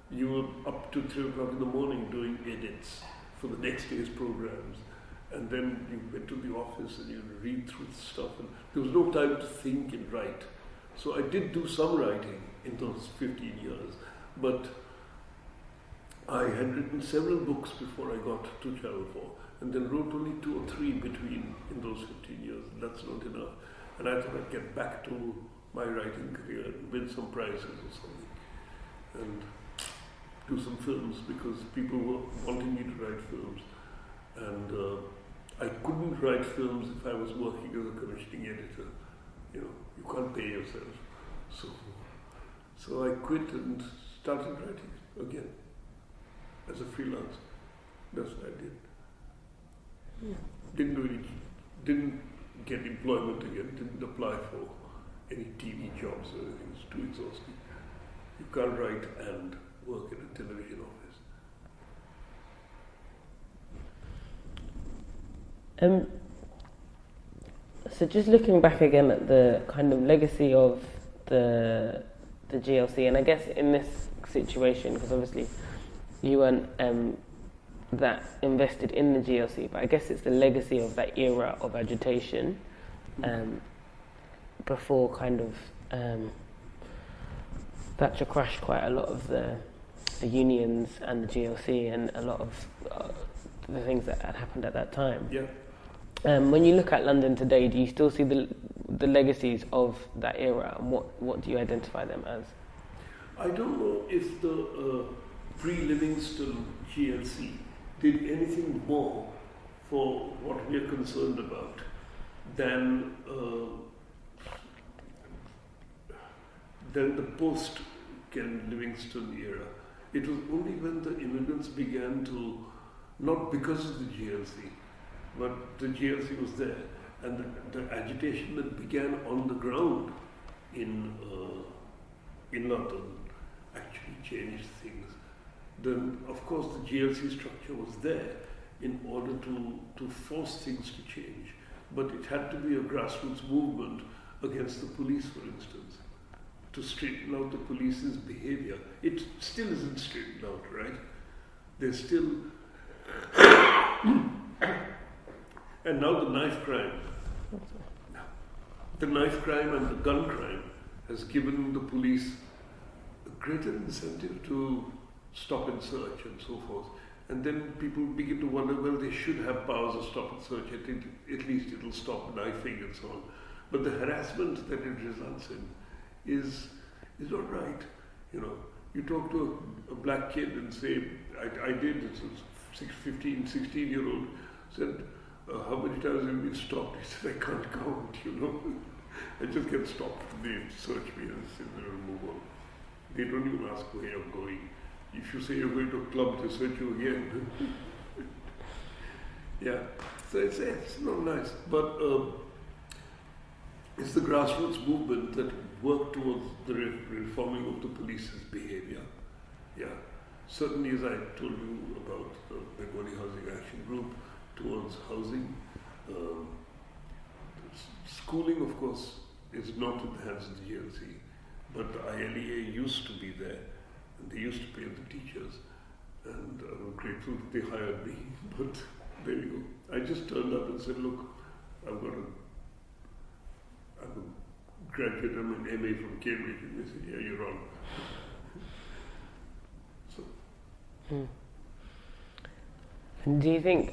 you were up to 3 o'clock in the morning doing edits for the next day's programs, and then you went to the office and you read through the stuff, and there was no time to think and write. So I did do some writing in those 15 years, but I had written several books before I got to Channel 4, and then wrote only 2 or 3 between in those 15 years. That's not enough. And I thought I'd get back to my writing career and win some prizes or something, and do some films, because people were wanting me to write films. And I couldn't write films if I was working as a commissioning editor. You can't pay yourself. So I quit and started writing again as a freelance. That's what I did. Yeah. didn't get employment again, didn't apply for any TV jobs or anything. It's too exhausting. You can't write and work in a television office. So just looking back again at the kind of legacy of the GLC, and I guess in this situation, because obviously you weren't that invested in the GLC, but I guess it's the legacy of that era of agitation before kind of Thatcher crushed quite a lot of the unions and the GLC and a lot of the things that had happened at that time. Yeah. When you look at London today, do you still see the legacies of that era, and what do you identify them as? I don't know if the pre-Livingston GLC did anything more for what we are concerned about than the post-Ken Livingston era. It was only when the immigrants began to, not because of the GLC, but the GLC was there, and the agitation that began on the ground in London actually changed things. Then, of course, the GLC structure was there in order to force things to change, but it had to be a grassroots movement against the police, for instance, to straighten out the police's behavior. It still isn't straightened out, right? There's still... And now the knife crime and the gun crime has given the police a greater incentive to stop and search and so forth. And then people begin to wonder, well, they should have powers of stop and search. I think at least it'll stop knifing and so on. But the harassment that it results in is not right. You know, you talk to a black kid and say, I did, it's a 16-year-old, said, how many times have you been stopped? He said, I can't count, you know. I just get stopped. They search me and say, they'll move on. They don't even ask where you're going. If you say you're going to a club, they search you again. Yeah, so it's not nice. But it's the grassroots movement that worked towards the reforming of the police's behavior. Yeah, certainly as I told you about the Bengali Housing Action Group, towards housing. Schooling, of course, is not in the hands of the GLC, but the ILEA used to be there, and they used to pay the teachers, and I'm grateful that they hired me, but there you go. I just turned up and said, look, I'm a graduate, I'm an MA from Cambridge, and they said, yeah, you're wrong. So. Do you think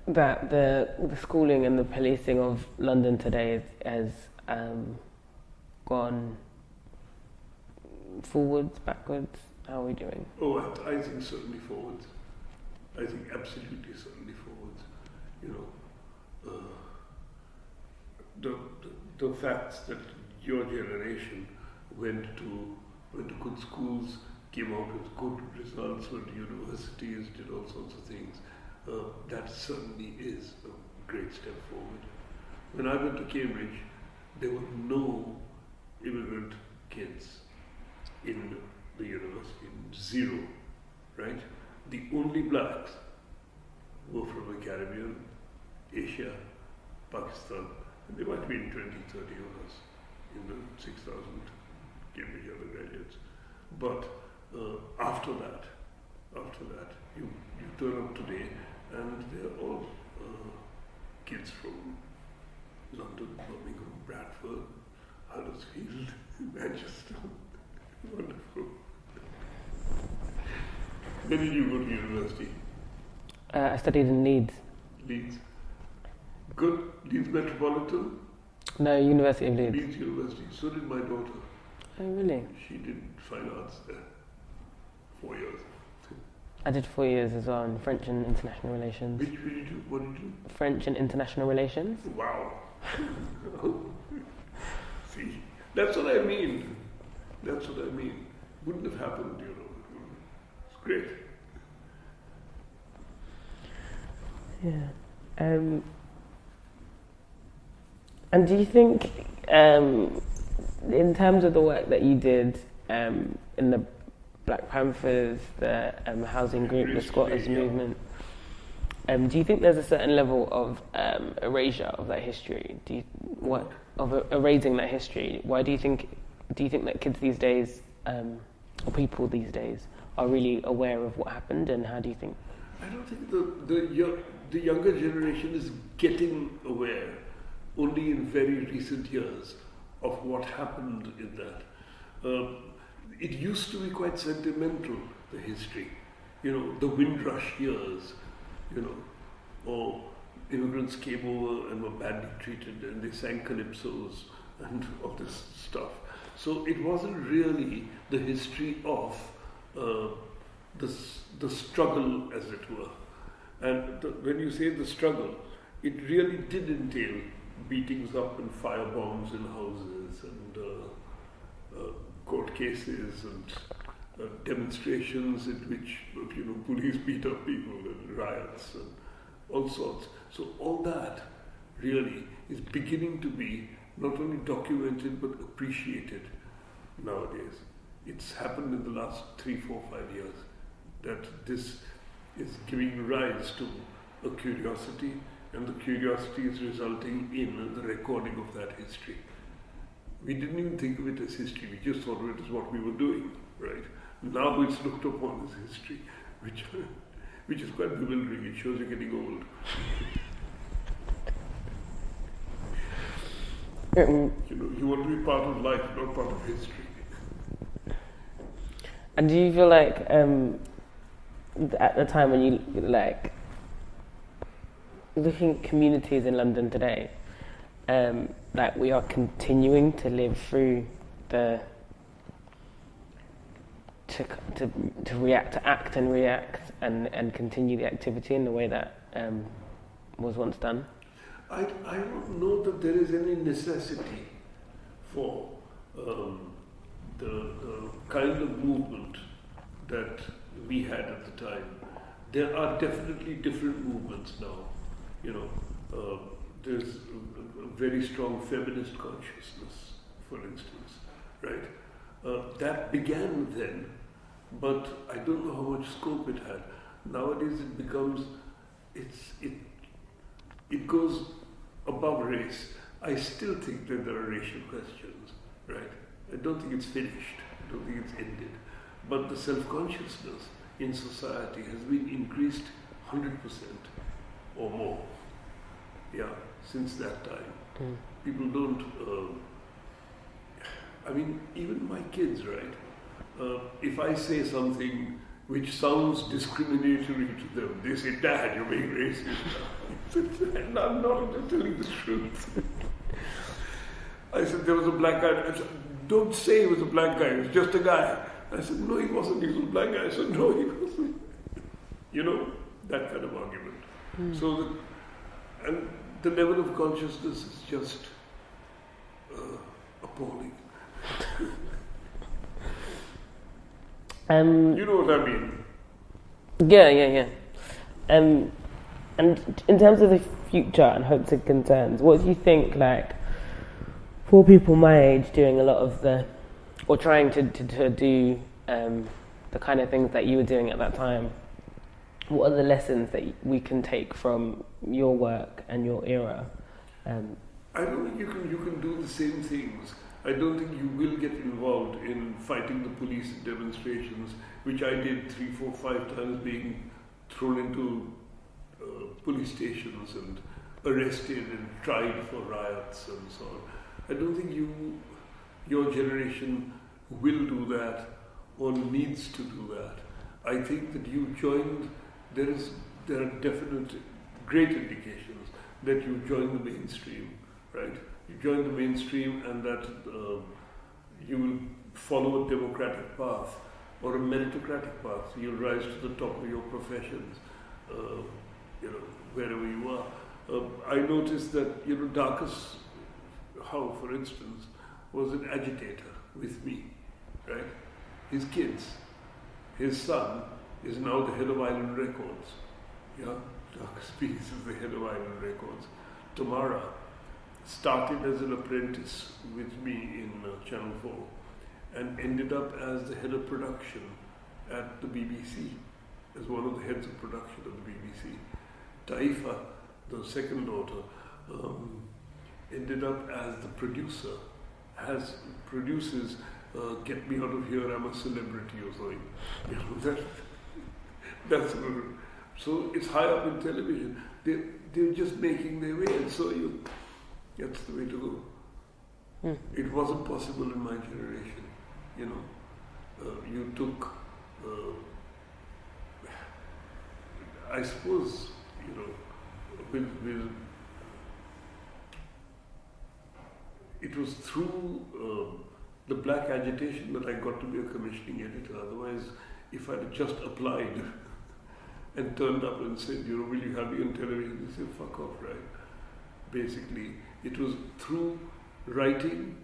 that the schooling and the policing of London today has gone forwards, backwards? How are we doing? Oh, I think certainly forwards. I think absolutely certainly forwards. You know, the facts that your generation went to good schools, came out with good results, went to universities, did all sorts of things. That certainly is a great step forward. When I went to Cambridge, there were no immigrant kids in the university, zero, right? The only blacks were from the Caribbean, Asia, Pakistan, and there might be 20, 30 of us in the 6,000 Cambridge undergraduates. But after that, you turn up today, and they're all kids from London, Birmingham, Bradford, Huddersfield, Manchester. Wonderful. Where did you go to university? I studied in Leeds. Leeds. Good. Leeds Metropolitan? No, University of Leeds. Leeds University. So did my daughter. Oh, really? She did fine arts there. 4 years. I did 4 years as well in French and International Relations. Which did you do? What did you do? French and International Relations. Wow. See, that's what I mean. That's what I mean. Wouldn't have happened, you know. It's great. Yeah. And do you think, in terms of the work that you did in the Black Panthers, the housing group, the squatters movement, do you think there's a certain level of erasure of that history? Erasing that history? Why do you think that kids these days, or people these days, are really aware of what happened, and how do you think? I don't think the younger generation is getting aware only in very recent years of what happened in that. It used to be quite sentimental, the history. The Windrush years, or immigrants came over and were badly treated and they sang calypsos and all this stuff. So it wasn't really the history of the struggle, as it were. And when you say the struggle, it really did entail beatings up and firebombs in houses and court cases and demonstrations in which police beat up people and riots and all sorts. So all that really is beginning to be not only documented but appreciated nowadays. It's happened in the last 3, 4, 5 years that this is giving rise to a curiosity, and the curiosity is resulting in the recording of that history. We didn't even think of it as history, we just thought of it as what we were doing, right? Now it's looked upon as history, which is quite bewildering. It shows you're getting old. You want to be part of life, not part of history. And do you feel like at the time when you looking at communities in London today, we are continuing to live through to react, to act and react and continue the activity in the way that was once done? I don't know that there is any necessity for the kind of movement that we had at the time. There are definitely different movements now. There's a very strong feminist consciousness, for instance, right? That began then, but I don't know how much scope it had. Nowadays it becomes, it goes above race. I still think that there are racial questions, right? I don't think it's finished. I don't think it's ended. But the self-consciousness in society has been increased 100% or more. Yeah, since that time. People don't, even my kids, right? If I say something which sounds discriminatory to them, they say, "Dad, you're being racist." And I'm not, I'm just telling the truth. I said, there was a black guy. I said, "Don't say he was a black guy, he was just a guy." I said, "No, he wasn't, he was a black guy." I said, "No, he wasn't." That kind of argument. So, and the level of consciousness is just appalling. You know what I mean? Yeah. And in terms of the future and hopes and concerns, what do you think, for people my age doing a lot of or trying to do the kind of things that you were doing at that time, what are the lessons that we can take from your work and your era? I don't think you can do the same things. I don't think you will get involved in fighting the police demonstrations, which I did 3, 4, 5 times, being thrown into police stations and arrested and tried for riots and so on. I don't think your generation will do that or needs to do that. I think that you joined, there are definite great indications that you joined the mainstream, right? You join the mainstream and that you will follow a democratic path or a meritocratic path. You'll rise to the top of your professions, wherever you are. I noticed that, Darkus Howe, for instance, was an agitator with me, right? His kids, his son is now the head of Island Records, Yeah, Doug Spears is the head of Island Records. Tamara started as an apprentice with me in Channel 4 and ended up as the head of production at the BBC, as one of the heads of production of the BBC. Taifa, the second daughter, ended up as the producer, produces Get Me Out of Here, I'm a Celebrity or something. You know, that's so it's high up in television. They're just making their way, and so that's the way to go. It wasn't possible in my generation, you know. You took, I suppose, you know, with it was through the black agitation that I got to be a commissioning editor. Otherwise, if I'd have just applied and turned up and said, you know, will you have me on television? They said, fuck off, right? Basically, it was through writing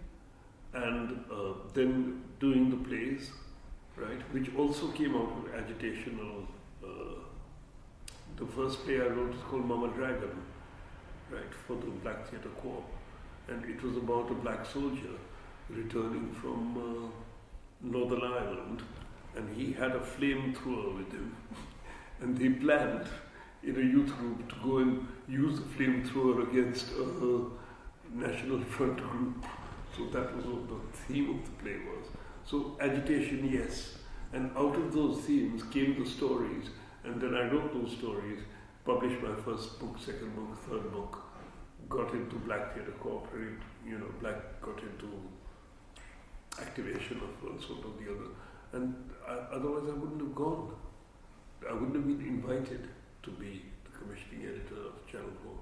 and then doing the plays, right, which also came out of agitational. The first play I wrote is called Mama Dragon, right, for the Black Theatre Coop. And it was about a black soldier returning from Northern Ireland, and he had a flamethrower with him. And they planned in a youth group to go and use the flamethrower against a National Front group. So that was what the theme of the play was. So agitation, yes. And out of those themes came the stories. And then I wrote those stories, published my first book, second book, third book, got into Black Theatre Coop, you know, got into activation of one sort or the other. And otherwise I wouldn't have gone. I wouldn't have been invited to be the commissioning editor of Channel 4.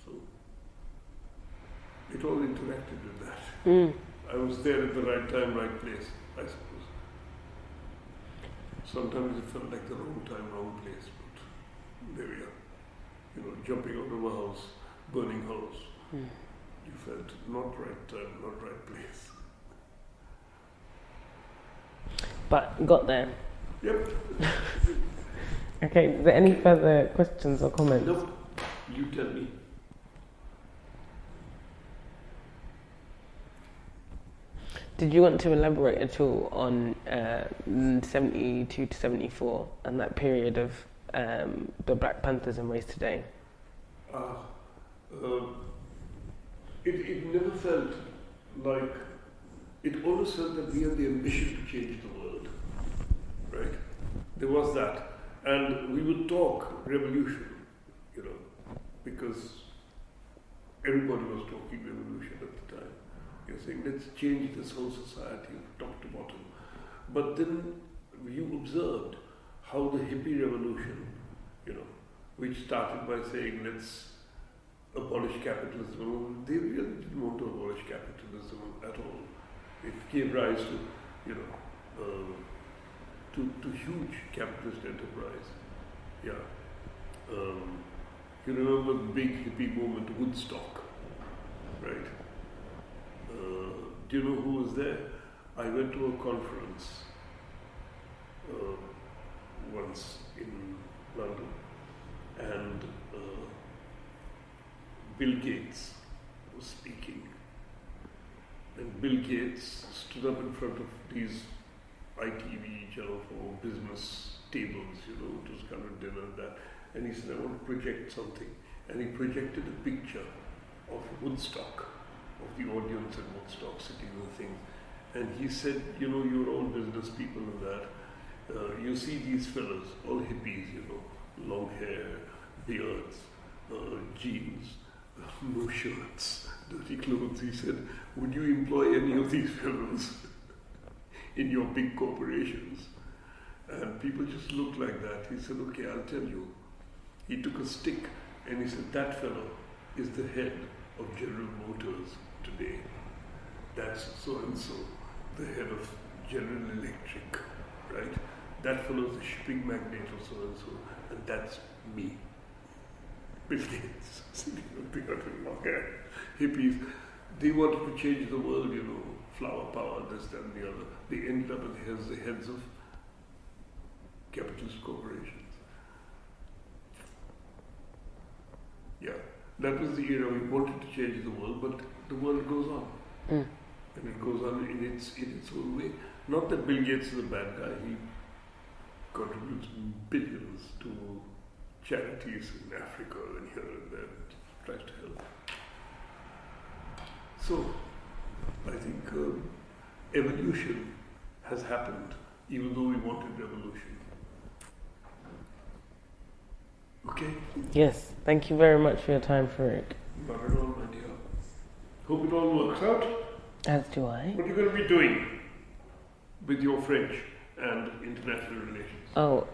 So it all interacted with that. I was there at the right time, right place, I suppose. Sometimes it felt like the wrong time, wrong place, but there we are. You know, jumping out of a house, burning house. You felt not right time, not right place. But got there. Yep. Okay, is there any further questions or comments? No, you tell me. Did you want to elaborate at all on 72 to 74 and that period of the Black Panthers and Race Today? It never felt like, it always felt that we had the ambition to change the world, right? There was that. And we would talk revolution, you know, because everybody was talking revolution at the time. You're saying, let's change this whole society top to bottom. But then you observed how the hippie revolution, you know, which started by saying, let's abolish capitalism. They really didn't want to abolish capitalism at all. It gave rise to, you know, to huge capitalist enterprise. Yeah. You remember the big hippie movement, Woodstock, right? Do you know who was there? I went to a conference once in London, and Bill Gates was speaking. And Bill Gates stood up in front of these ITV, Channel 4 business tables, you know, it was kind of dinner and that. And he said, I want to project something. And he projected a picture of Woodstock, of the audience at Woodstock sitting on things. And he said, you know, you're all business people and that. You see these fellas, all hippies, you know, long hair, beards, jeans, no shirts, dirty clothes. He said, would you employ any of these fellows in your big corporations? And people just looked like that. He said, okay, I'll tell you. He took a stick and he said, that fellow is the head of General Motors today. That's so-and-so, the head of General Electric, right? That fellow is the shipping magnate of so-and-so, and that's me. Bill Gates, sitting up there with long hair, hippies. They wanted to change the world, you know, flower power, this, that, and the other. They ended up as the heads of capitalist corporations. That was the era we wanted to change the world, but the world goes on. Mm. And it goes on in its own way. Not that Bill Gates is a bad guy. He contributes billions to charities in Africa and here and there, tries to help. So, I think evolution has happened, even though we wanted revolution. Okay? Yes, thank you very much for your time, Farrukh. Not at all, my dear. Hope it all works out. As do I. What are you going to be doing with your French and international relations? Oh,